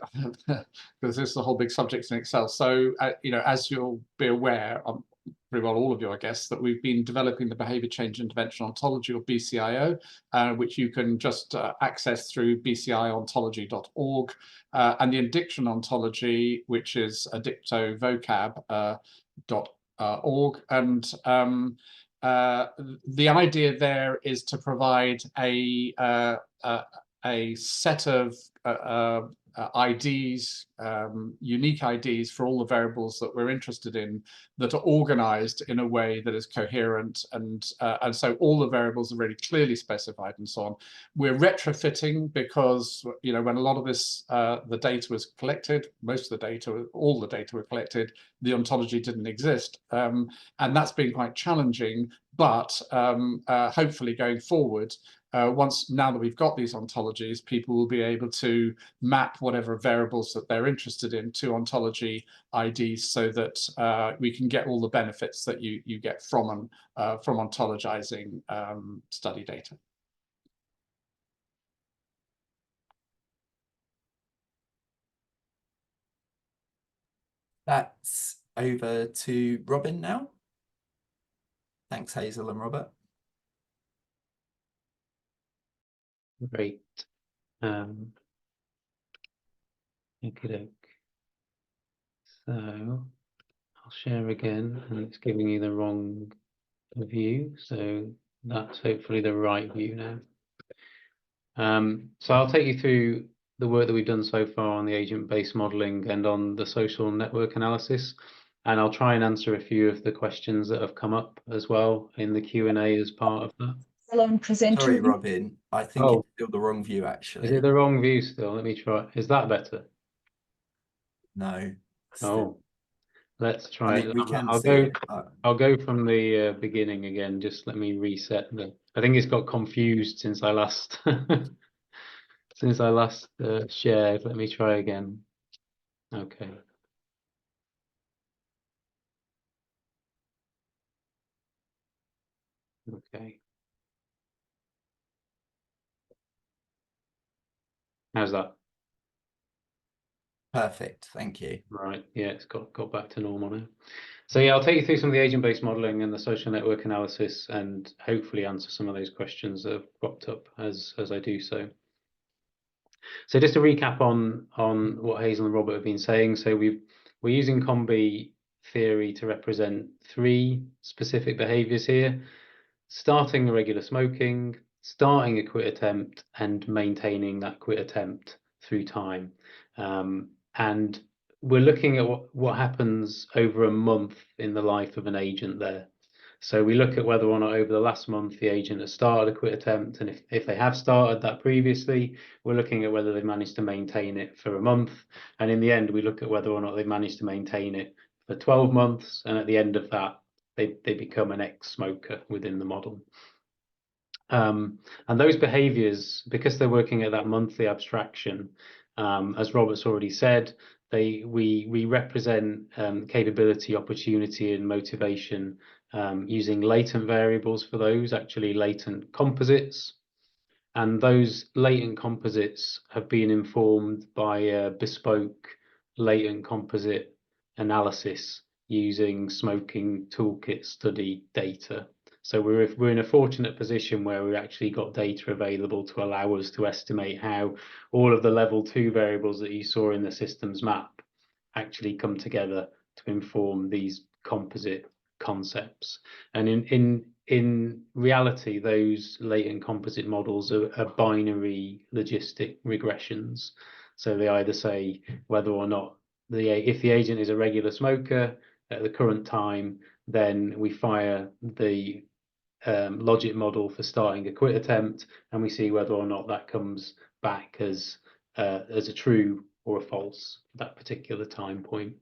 because this is a whole big subject in itself. So, you know, as you'll be aware, pretty well all of you, I guess, that we've been developing the Behaviour Change Intervention Ontology, or BCIO, which you can just access through bciontology.org, and the Addiction Ontology, which is addictovocab.org. And the idea there is to provide a set of IDs, unique IDs for all the variables that we're interested in, that are organized in a way that is coherent, and so all the variables are really clearly specified and so on. We're retrofitting because, you know, when a lot of this, the data was collected, most of the data, all the data were collected, the ontology didn't exist. And that's been quite challenging, but hopefully going forward, now that we've got these ontologies, people will be able to map whatever variables that they're interested in to ontology IDs, so that we can get all the benefits that you get from ontologizing study data. That's over to Robin now. Thanks, Hazel and Robert. Great. Okey-doke. So I'll share again, and it's giving you the wrong view. So that's hopefully the right view now. So I'll take you through the work that we've done so far on the agent-based modelling and on the social network analysis. And I'll try and answer a few of the questions that have come up as well in the Q&A as part of that. Alone presenter. Sorry, Robin. I think it's still the wrong view, actually. Is it the wrong view still? Let me try. Is that better? No. Oh, let's try. I mean, we can I'll see go. it, but... I'll go from the beginning again. Just let me reset the. I think it's got confused since I last shared. Let me try again. Okay. Okay. How's that? Perfect, thank you. Right, yeah, it's got back to normal now. So yeah, I'll take you through some of the agent-based modelling and the social network analysis, and hopefully answer some of those questions that have cropped up as I do so. So just to recap on what Hazel and Robert have been saying, so we're using combi theory to represent 3 specific behaviours here: starting regular smoking, starting a quit attempt, and maintaining that quit attempt through time. And we're looking at what happens over a month in the life of an agent there. So we look at whether or not over the last month the agent has started a quit attempt, and if they have started that previously, we're looking at whether they've managed to maintain it for a month. And in the end, we look at whether or not they've managed to maintain it for 12 months, and at the end of that, they become an ex-smoker within the model. And those behaviours, because they're working at that monthly abstraction, as Robert's already said, we represent capability, opportunity, and motivation using latent variables for those, actually latent composites. And those latent composites have been informed by a bespoke latent composite analysis using smoking toolkit study data. So we're in a fortunate position where we've actually got data available to allow us to estimate how all of the level 2 variables that you saw in the systems map actually come together to inform these composite concepts. And in reality, those latent composite models are binary logistic regressions. So they either say whether or not if the agent is a regular smoker at the current time, then we fire the logic model for starting a quit attempt, and we see whether or not that comes back as a true or a false at that particular time point.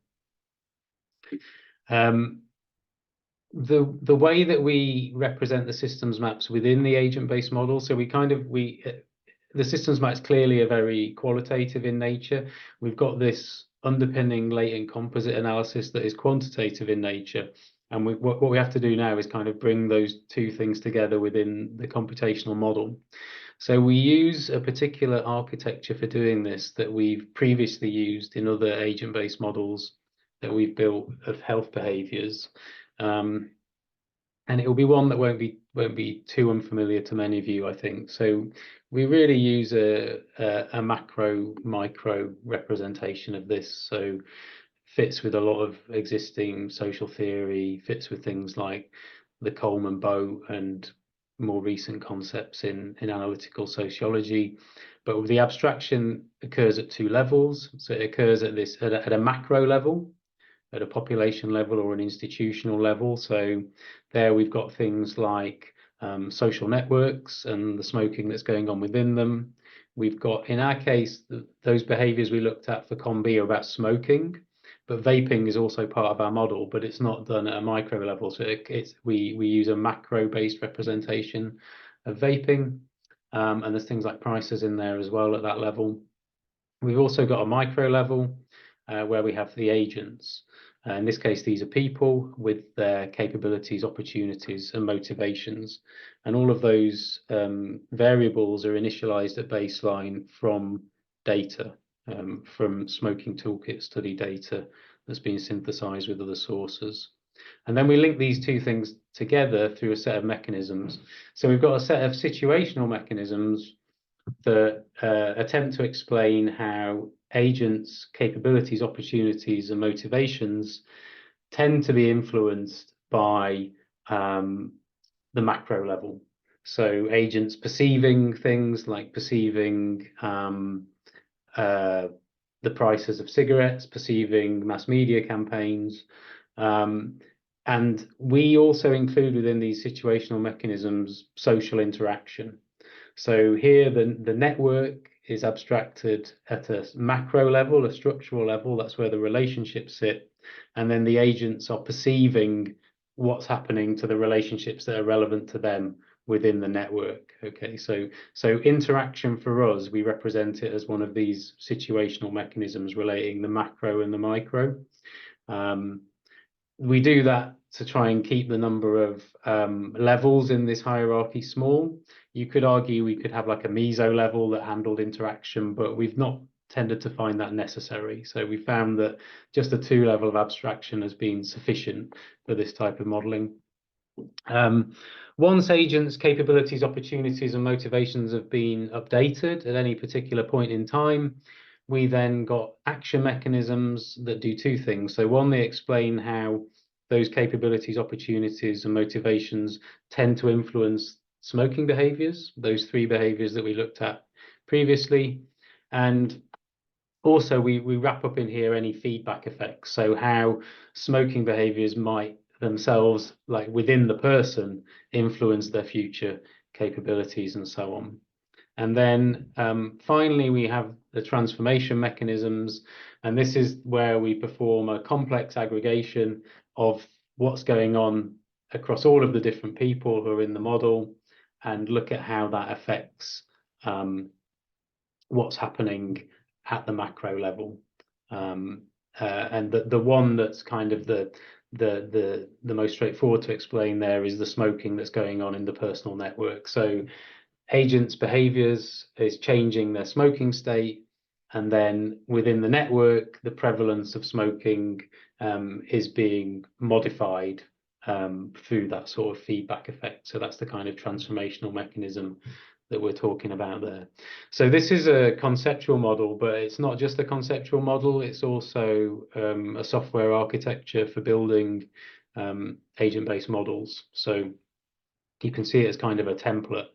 The way that we represent the systems maps within the agent-based model, so the systems maps clearly are very qualitative in nature. We've got this underpinning latent composite analysis that is quantitative in nature. And what we have to do now is kind of bring those two things together within the computational model. So we use a particular architecture for doing this that we've previously used in other agent-based models that we've built of health behaviours. And it will be one that won't be too unfamiliar to many of you, I think. So we really use a macro micro representation of this. So fits with a lot of existing social theory, fits with things like the Coleman boat and more recent concepts in analytical sociology. But the abstraction occurs at two levels. So it occurs at a macro level, at a population level or an institutional level. So there we've got things like social networks and the smoking that's going on within them. We've got, in our case, those behaviours we looked at for COM-B are about smoking, but vaping is also part of our model, but it's not done at a micro level. So we use a macro-based representation of vaping, and there's things like prices in there as well at that level. We've also got a micro level where we have the agents. In this case, these are people with their capabilities, opportunities, and motivations. And all of those variables are initialized at baseline from data, from smoking toolkit study data that's been synthesized with other sources. And then we link these two things together through a set of mechanisms. So we've got a set of situational mechanisms that attempt to explain how agents' capabilities, opportunities, and motivations tend to be influenced by the macro level. So agents perceiving things like perceiving the prices of cigarettes, perceiving mass media campaigns. And we also include within these situational mechanisms social interaction. So here the network is abstracted at a macro level, a structural level. That's where the relationships sit. And then the agents are perceiving what's happening to the relationships that are relevant to them within the network. Okay, so interaction for us, we represent it as one of these situational mechanisms relating the macro and the micro. We do that to try and keep the number of levels in this hierarchy small. You could argue we could have like a meso level that handled interaction, but we've not tended to find that necessary. So we found that just a 2-level of abstraction has been sufficient for this type of modeling. Once agents' capabilities, opportunities, and motivations have been updated at any particular point in time, we then got action mechanisms that do two things. So one, they explain how those capabilities, opportunities, and motivations tend to influence smoking behaviours, those 3 behaviours that we looked at previously. And also we wrap up in here any feedback effects. So how smoking behaviours might themselves, like within the person, influence their future capabilities and so on. And then finally, we have the transformation mechanisms. And this is where we perform a complex aggregation of what's going on across all of the different people who are in the model and look at how that affects what's happening at the macro level. And the one that's kind of the most straightforward to explain there is the smoking that's going on in the personal network. So agents' behaviours is changing their smoking state, and then within the network, the prevalence of smoking is being modified through that sort of feedback effect. So that's the kind of transformational mechanism that we're talking about there. So this is a conceptual model, but it's not just a conceptual model, it's also a software architecture for building agent-based models. So you can see it as kind of a template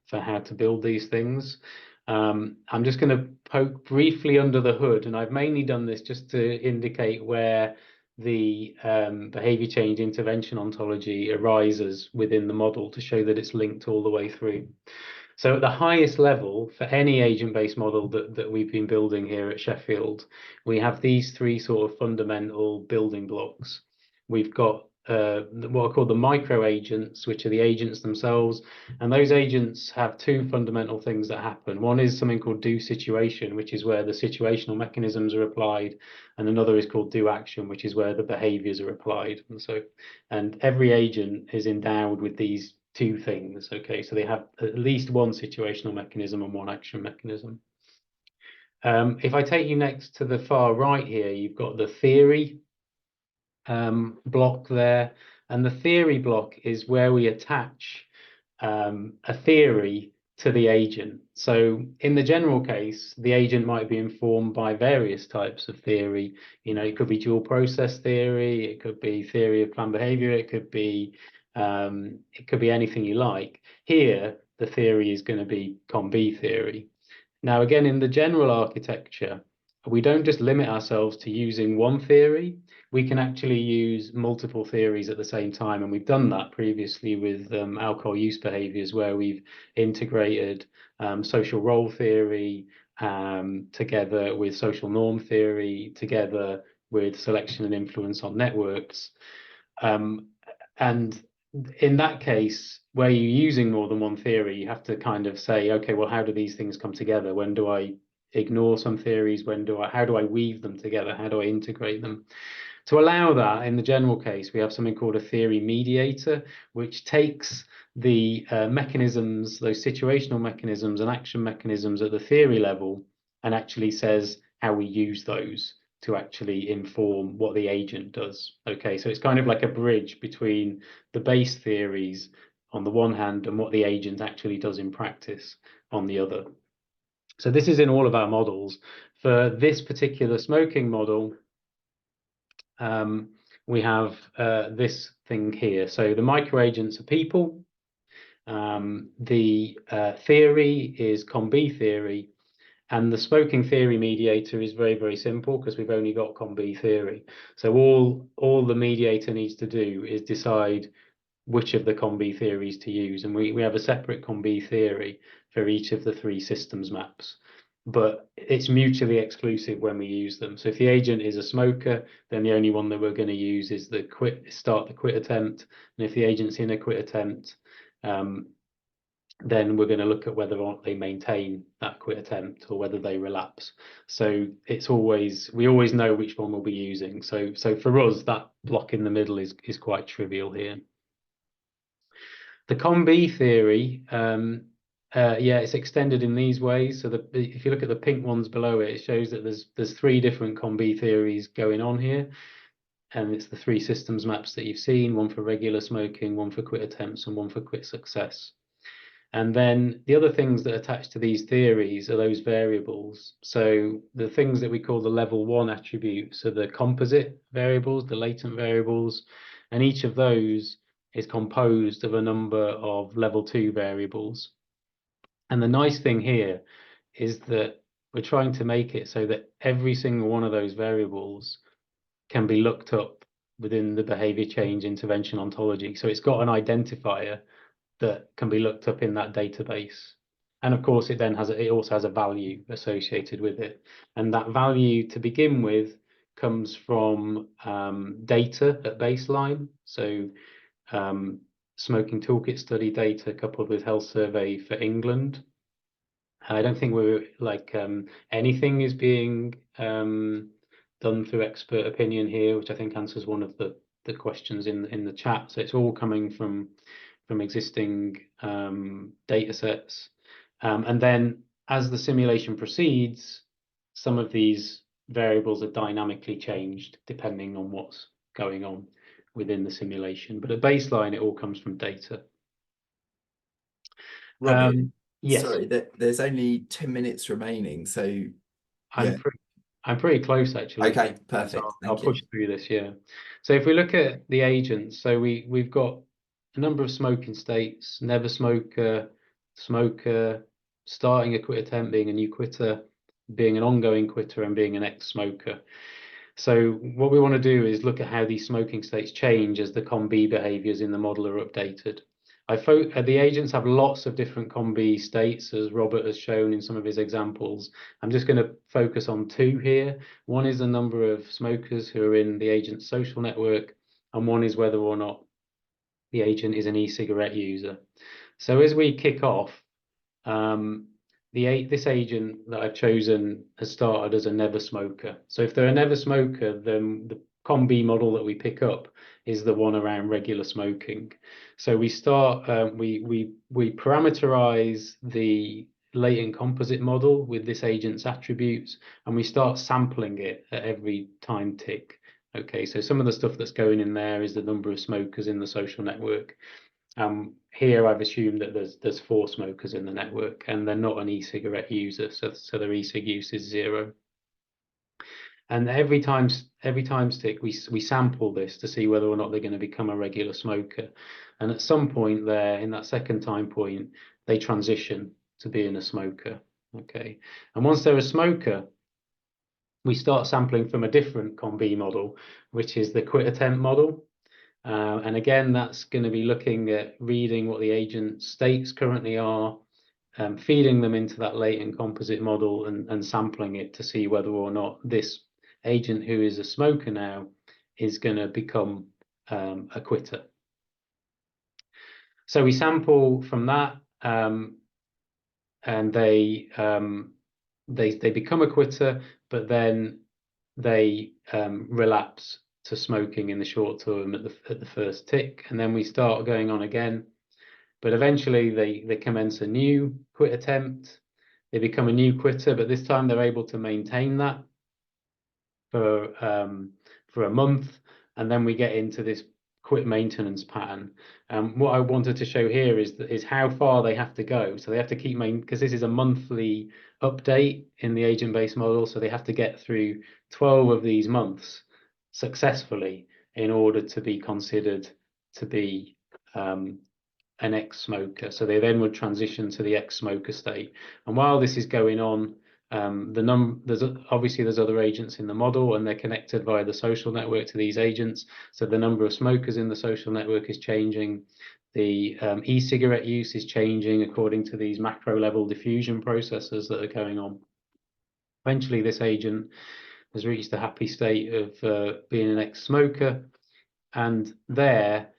for how to build these things. I'm just going to poke briefly under the hood, and I've mainly done this just to indicate where the behaviour change intervention ontology arises within the model, to show that it's linked all the way through. So at the highest level, for any agent-based model that we've been building here at Sheffield, we have these three sort of fundamental building blocks. We've got what are called the micro agents, which are the agents themselves. And those agents have two fundamental things that happen. One is something called do situation, which is where the situational mechanisms are applied. And another is called do action, which is where the behaviours are applied. And every agent is endowed with these two things. Okay, so they have at least one situational mechanism and one action mechanism. If I take you next to the far right here, you've got the theory block there, and the theory block is where we attach a theory to the agent. So in the general case, the agent might be informed by various types of theory. You know, it could be dual process theory, it could be theory of planned behavior, it could be anything you like. Here, the theory is going to be COM-B theory. Now, again, in the general architecture, we don't just limit ourselves to using one theory. We can actually use multiple theories at the same time. And we've done that previously with alcohol use behaviours, where we've integrated social role theory together with social norm theory, together with selection and influence on networks. And in that case, where you're using more than one theory, you have to kind of say, okay, well, how do these things come together? When do I ignore some theories? How do I weave them together? How do I integrate them? To allow that, in the general case, we have something called a theory mediator, which takes the mechanisms, those situational mechanisms and action mechanisms at the theory level, and actually says how we use those to actually inform what the agent does. Okay, so it's kind of like a bridge between the base theories on the one hand and what the agent actually does in practice on the other. So this is in all of our models. For this particular smoking model, we have this thing here. So the microagents are people. The theory is COM-B theory. And the smoking theory mediator is very, very simple, because we've only got COM-B theory. So all the mediator needs to do is decide which of the COM-B theories to use. And we have a separate COM-B theory for each of the three systems maps. But it's mutually exclusive when we use them. So if the agent is a smoker, then the only one that we're going to use is the start the quit attempt. And if the agent's in a quit attempt, then we're going to look at whether or not they maintain that quit attempt or whether they relapse. So we always know which one we'll be using. So for us, that block in the middle is quite trivial here. The COM-B theory, it's extended in these ways. So if you look at the pink ones below it, it shows that there's three different COM-B theories going on here. And it's the three systems maps that you've seen, one for regular smoking, one for quit attempts, and one for quit success. And then the other things that attach to these theories are those variables. So the things that we call the level 1 attributes are the composite variables, the latent variables, and each of those is composed of a number of level 2 variables. And the nice thing here is that we're trying to make it so that every single one of those variables can be looked up within the behaviour change intervention ontology. So it's got an identifier that can be looked up in that database. And of course, it also has a value associated with it. And that value to begin with comes from data at baseline. So smoking toolkit study data coupled with health survey for England. I don't think we're like anything is being done through expert opinion here, which I think answers one of the questions in the chat. So it's all coming from existing data sets. And then as the simulation proceeds, some of these variables are dynamically changed depending on what's going on within the simulation. But at baseline, it all comes from data. Robin, yes. Sorry, there's only 10 minutes remaining, so I'm pretty close actually. Okay, perfect. So I'll push through this, yeah. So if we look at the agents, so we've got a number of smoking states: never smoker, smoker, starting a quit attempt, being a new quitter, being an ongoing quitter, and being an ex-smoker. So what we want to do is look at how these smoking states change as the COM-B behaviours in the model are updated. The agents have lots of different COM-B states, as Robert has shown in some of his examples. I'm just going to focus on two here. One is the number of smokers who are in the agent's social network, and one is whether or not the agent is an e-cigarette user. So as we kick off, this agent that I've chosen has started as a never smoker. So if they're a never smoker, then the COM-B model that we pick up is the one around regular smoking. So we start, we parameterize the latent composite model with this agent's attributes, and we start sampling it at every time tick. Okay, so some of the stuff that's going in there is the number of smokers in the social network. Here I've assumed that there's 4 smokers in the network, and they're not an e-cigarette user, so their e-cig use is 0. And every time tick we sample this to see whether or not they're going to become a regular smoker. And at some point there, in that second time point, they transition to being a smoker. Okay, and once they're a smoker, we start sampling from a different COM-B model, which is the quit attempt model. And again, that's going to be looking at reading what the agent states currently are, feeding them into that latent composite model and sampling it to see whether or not this agent who is a smoker now is going to become a quitter. So we sample from that, and they become a quitter, but then they relapse to smoking in the short term at the first tick, and then we start going on again. But eventually they commence a new quit attempt, they become a new quitter, but this time they're able to maintain that for a month, and then we get into this quit maintenance pattern. What I wanted to show here is how far they have to go. So they have to keep because this is a monthly update in the agent-based model, so they have to get through 12 of these months successfully in order to be considered to be an ex-smoker. So they then would transition to the ex-smoker state. And while this is going on, there's other agents in the model, and they're connected via the social network to these agents. So the number of smokers in the social network is changing. The e-cigarette use is changing according to these macro level diffusion processes that are going on. Eventually, this agent has reached a happy state of being an ex-smoker, and there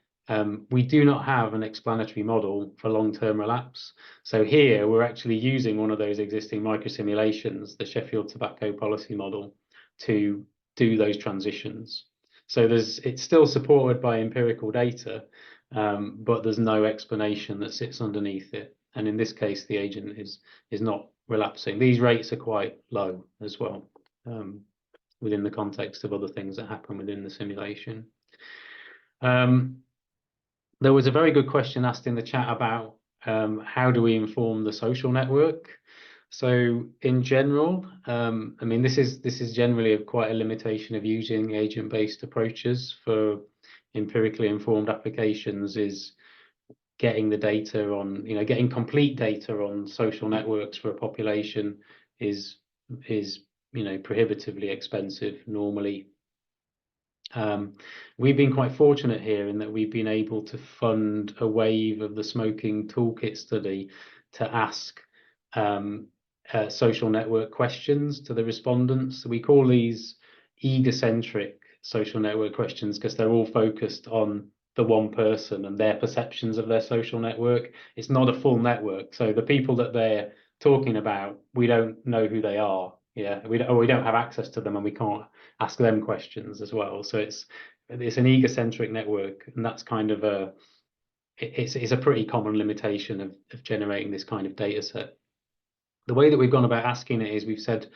we do not have an explanatory model for long-term relapse. So here we're actually using one of those existing microsimulations, the Sheffield Tobacco Policy Model, to do those transitions. So it's still supported by empirical data, but there's no explanation that sits underneath it. And in this case, the agent is not relapsing. These rates are quite low as well, within the context of other things that happen within the simulation. There was a very good question asked in the chat about how do we inform the social network. So in general, I mean, this is generally quite a limitation of using agent-based approaches for empirically informed applications, is getting the data on, getting complete data on social networks for a population is prohibitively expensive normally. We've been quite fortunate here in that we've been able to fund a wave of the smoking toolkit study to ask social network questions to the respondents. So we call these egocentric social network questions because they're all focused on the one person and their perceptions of their social network. It's not a full network. So the people that they're talking about, we don't know who they are. Yeah, we don't have access to them, and we can't ask them questions as well. So it's an egocentric network, and that's kind of it's a pretty common limitation of generating this kind of data set. The way that we've gone about asking it is we've said,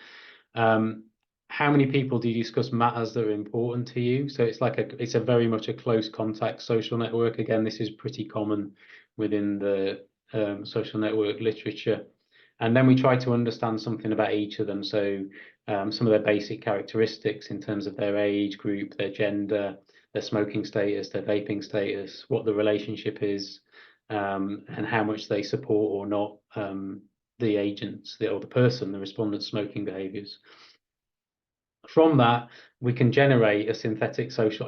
how many people do you discuss matters that are important to you? So it's a very much a close contact social network. Again, this is pretty common within the social network literature. And then we try to understand something about each of them. So some of their basic characteristics in terms of their age group, their gender, their smoking status, their vaping status, what the relationship is, and how much they support or not the agents, or the person, the respondent's smoking behaviours. From that, we can generate a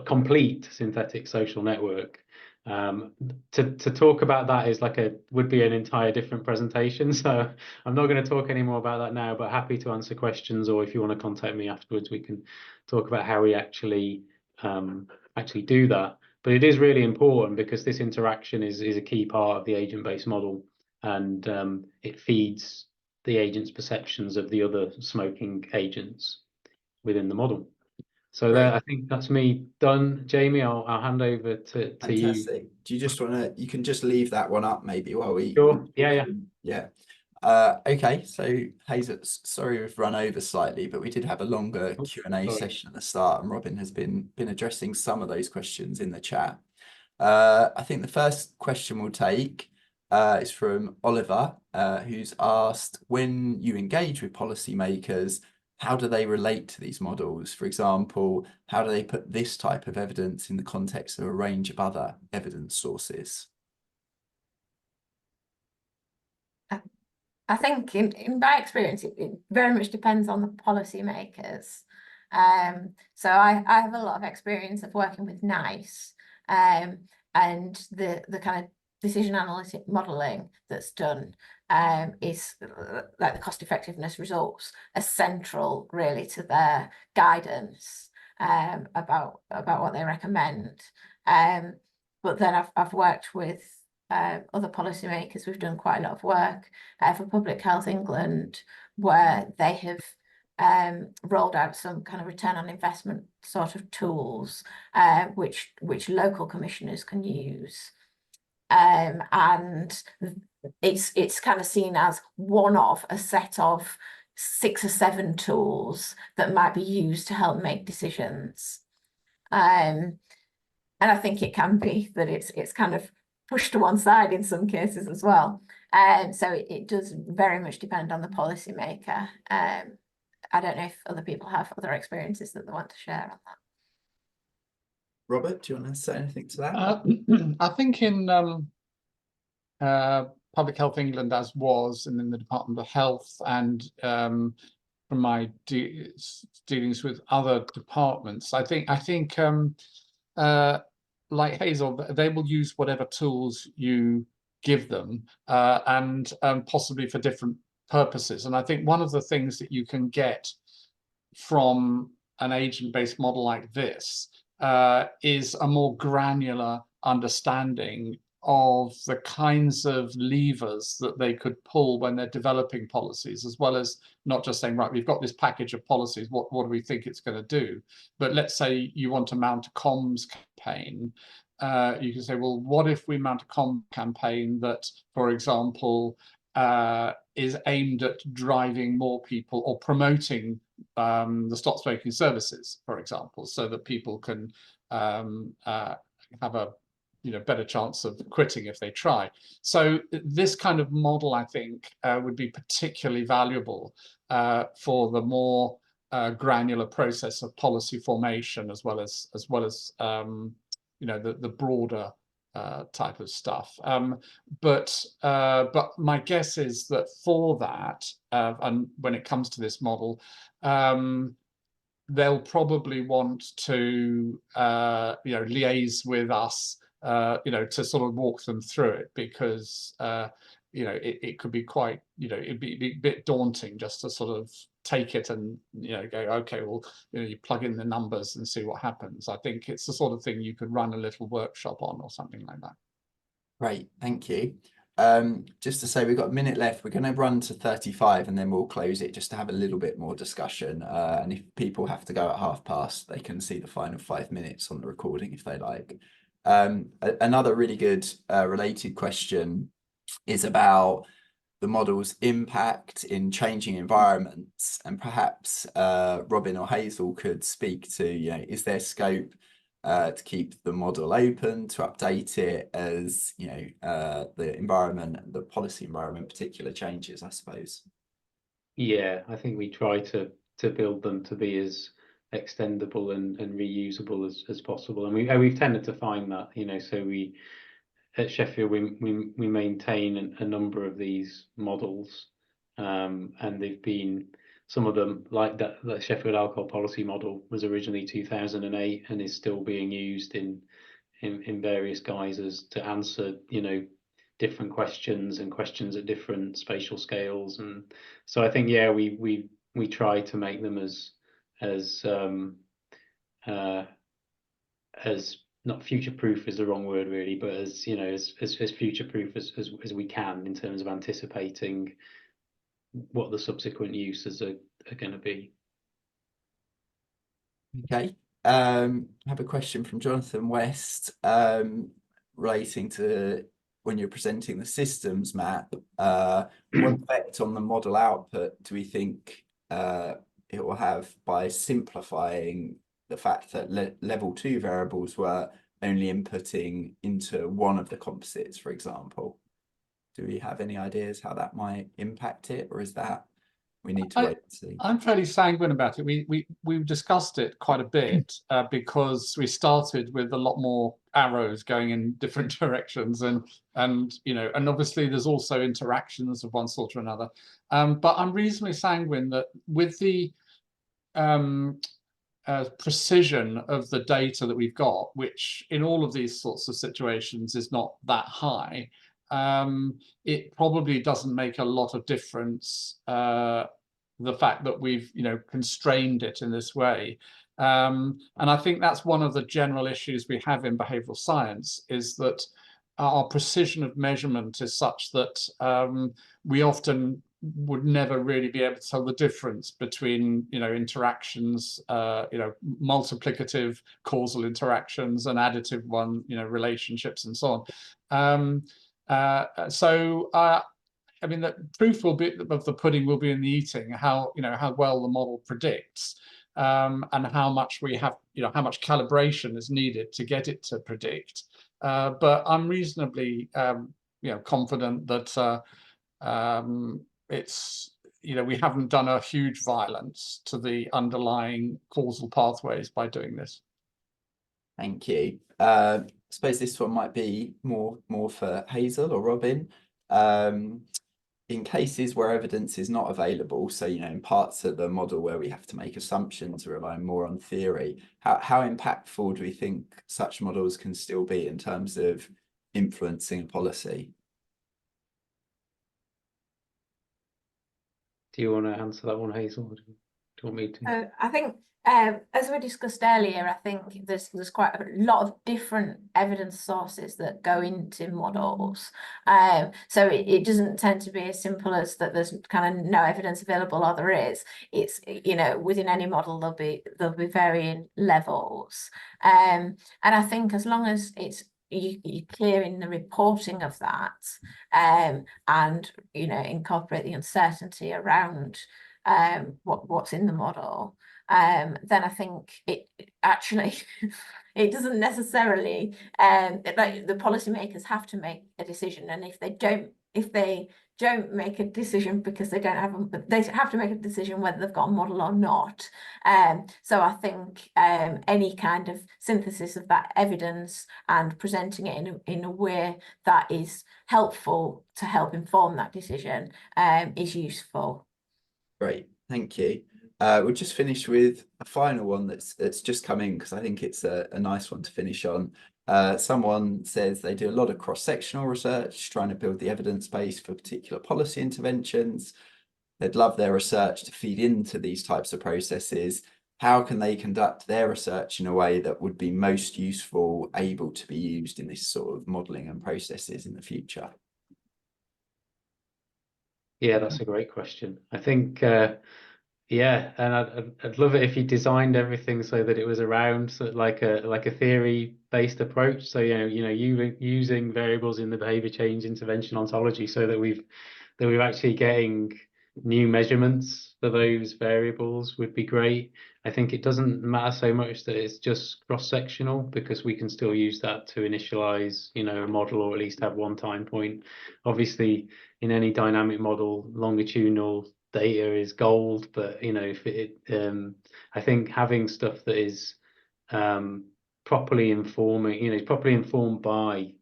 complete synthetic social network. To talk about that is would be an entire different presentation. So I'm not going to talk any more about that now, but happy to answer questions, or if you want to contact me afterwards, we can talk about how we actually do that. But it is really important because this interaction is a key part of the agent-based model, and it feeds the agent's perceptions of the other smoking agents within the model. So there, I think that's me done. Jamie, I'll hand over to you. Fantastic. Do you just want to, you can just leave that one up maybe while we... Sure. Yeah. Okay, so Hazel, sorry we've run over slightly, but we did have a longer Q&A session at the start, and Robin has been addressing some of those questions in the chat. I think the first question we'll take is from Oliver, who's asked, when you engage with policymakers, how do they relate to these models? For example, how do they put this type of evidence in the context of a range of other evidence sources? I think in my experience, it very much depends on the policymakers. So I have a lot of experience of working with NICE, and the kind of decision-analytic modelling that's done is like the cost effectiveness results are central really to their guidance about what they recommend. But then I've worked with other policymakers. We've done quite a lot of work for Public Health England, where they have rolled out some kind of return on investment sort of tools, which local commissioners can use. And it's kind of seen as one of a set of 6 or 7 tools that might be used to help make decisions. And I think it can be that it's kind of pushed to one side in some cases as well. So it does very much depend on the policymaker. I don't know if other people have other experiences that they want to share on that. Robert, do you want to say anything to that? I think in Public Health England, as was, and in the Department of Health, and from my dealings with other departments, I think like Hazel, they will use whatever tools you give them, and possibly for different purposes. And I think one of the things that you can get from an agent-based model like this is a more granular understanding of the kinds of levers that they could pull when they're developing policies, as well as not just saying, right, we've got this package of policies, what do we think it's going to do? But let's say you want to mount a comms campaign. You can say, well, what if we mount a comms campaign that, for example, is aimed at driving more people or promoting the stop smoking services, for example, so that people can have a better chance of quitting if they try. So this kind of model, I think, would be particularly valuable for the more granular process of policy formation, as well as the broader type of stuff. But my guess is that for that, and when it comes to this model, they'll probably want to liaise with us, to sort of walk them through it, because it could be quite, it'd be a bit daunting just to sort of take it and go, okay, well, you plug in the numbers and see what happens. I think it's the sort of thing you could run a little workshop on, or something like that. Great, thank you. Just to say, we've got a minute left. We're going to run to 35 and then we'll close it, just to have a little bit more discussion. And if people have to go at past, they can see the final 5 minutes on the recording if they like. Another really good related question is about the model's impact in changing environments, and perhaps Robin or Hazel could speak to, is there scope to keep the model open, to update it as the environment, the policy environment particular changes, I suppose. Yeah, I think we try to build them to be as extendable and reusable as possible. And we've tended to find that, you know, so we at Sheffield we maintain a number of these models, and they've been, some of them, like that Sheffield alcohol policy model was originally 2008 and is still being used in various guises to answer, you know, different questions and questions at different spatial scales. And so I think, yeah, we try to make them as not future-proof is the wrong word really, but as, you know, as future-proof as we can in terms of anticipating what the subsequent uses are going to be. Okay. I have a question from Jonathan West, relating to when you're presenting the systems map, what effect on the model output do we think it will have by simplifying the fact that level 2 variables were only inputting into one of the composites, for example? Do we have any ideas how that might impact it, or is that we need to wait and see? I'm fairly sanguine about it. We've discussed it quite a bit, because we started with a lot more arrows going in different directions, and you know, and obviously there's also interactions of one sort or another. But I'm reasonably sanguine that with the precision of the data that we've got, which in all of these sorts of situations is not that high, it probably doesn't make a lot of difference, the fact that we've, you know, constrained it in this way. And I think that's one of the general issues we have in behavioral science, is that our precision of measurement is such that we often would never really be able to tell the difference between, you know, interactions, you know, multiplicative causal interactions and additive one, you know, relationships and so on. I mean, the proof will be of the pudding will be in the eating, how, you know, how well the model predicts, and how much we have, you know, how much calibration is needed to get it to predict. But I'm reasonably, you know, confident that it's, you know, we haven't done a huge violence to the underlying causal pathways by doing this. Thank you. I suppose this one might be more for Hazel or Robin. In cases where evidence is not available, so, you know, in parts of the model where we have to make assumptions, relying more on theory, how impactful do we think such models can still be in terms of influencing policy? Do you want to answer that one, Hazel? Or do you want me to? I think, as we discussed earlier, I think there's quite a lot of different evidence sources that go into models. So it doesn't tend to be as simple as that there's kind of no evidence available, or there is. It's, you know, within any model there'll be varying levels. And I think as long as it's you're clear in the reporting of that, and, you know, incorporate the uncertainty around what's in the model, then I think it actually it doesn't necessarily like the policymakers have to make a decision, and if they don't make a decision because they don't have they have to make a decision whether they've got a model or not. So I think any kind of synthesis of that evidence and presenting it in a way that is helpful to help inform that decision is useful. Great, thank you. We'll just finish with a final one that's just come in, because I think it's a nice one to finish on. Someone says they do a lot of cross-sectional research, trying to build the evidence base for particular policy interventions. They'd love their research to feed into these types of processes. How can they conduct their research in a way that would be most useful, able to be used in this sort of modelling and processes in the future? Yeah, that's a great question. I think, yeah, and I'd love it if you designed everything so that it was around like a theory-based approach. So, you know, you using variables in the behaviour change intervention ontology, so that we're actually getting new measurements for those variables would be great. I think it doesn't matter so much that it's just cross-sectional, because we can still use that to initialize, you know, a model, or at least have one time point. Obviously, in any dynamic model, longitudinal data is gold, but you know, if I think having stuff that is properly informing, you know, properly informed by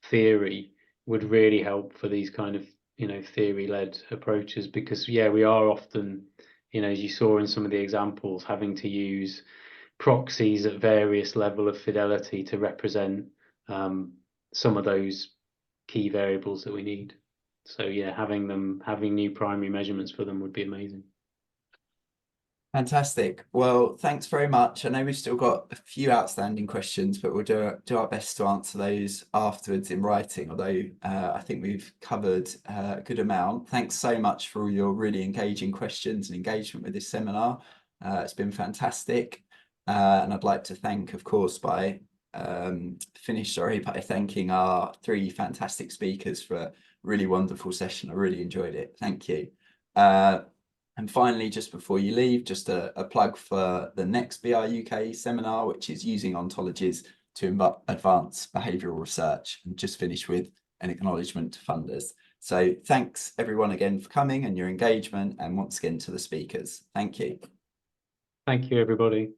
theory would really help for these kind of, you know, theory-led approaches, because yeah, we are often, you know, as you saw in some of the examples, having to use proxies at various level of fidelity to represent some of those key variables that we need. So yeah, having new primary measurements for them would be amazing. Fantastic. Well, thanks very much. I know we've still got a few outstanding questions, but we'll do our best to answer those afterwards in writing, although I think we've covered a good amount. Thanks so much for all your really engaging questions and engagement with this seminar. It's been fantastic. And I'd like to thank, of course, finish by thanking our three fantastic speakers for a really wonderful session. I really enjoyed it. Thank you. And finally, just before you leave, just a plug for the next BR UK seminar, which is using ontologies to advance behavioural research, and just finish with an acknowledgement to funders. So thanks everyone again for coming and your engagement, and once again to the speakers. Thank you. Thank you, everybody.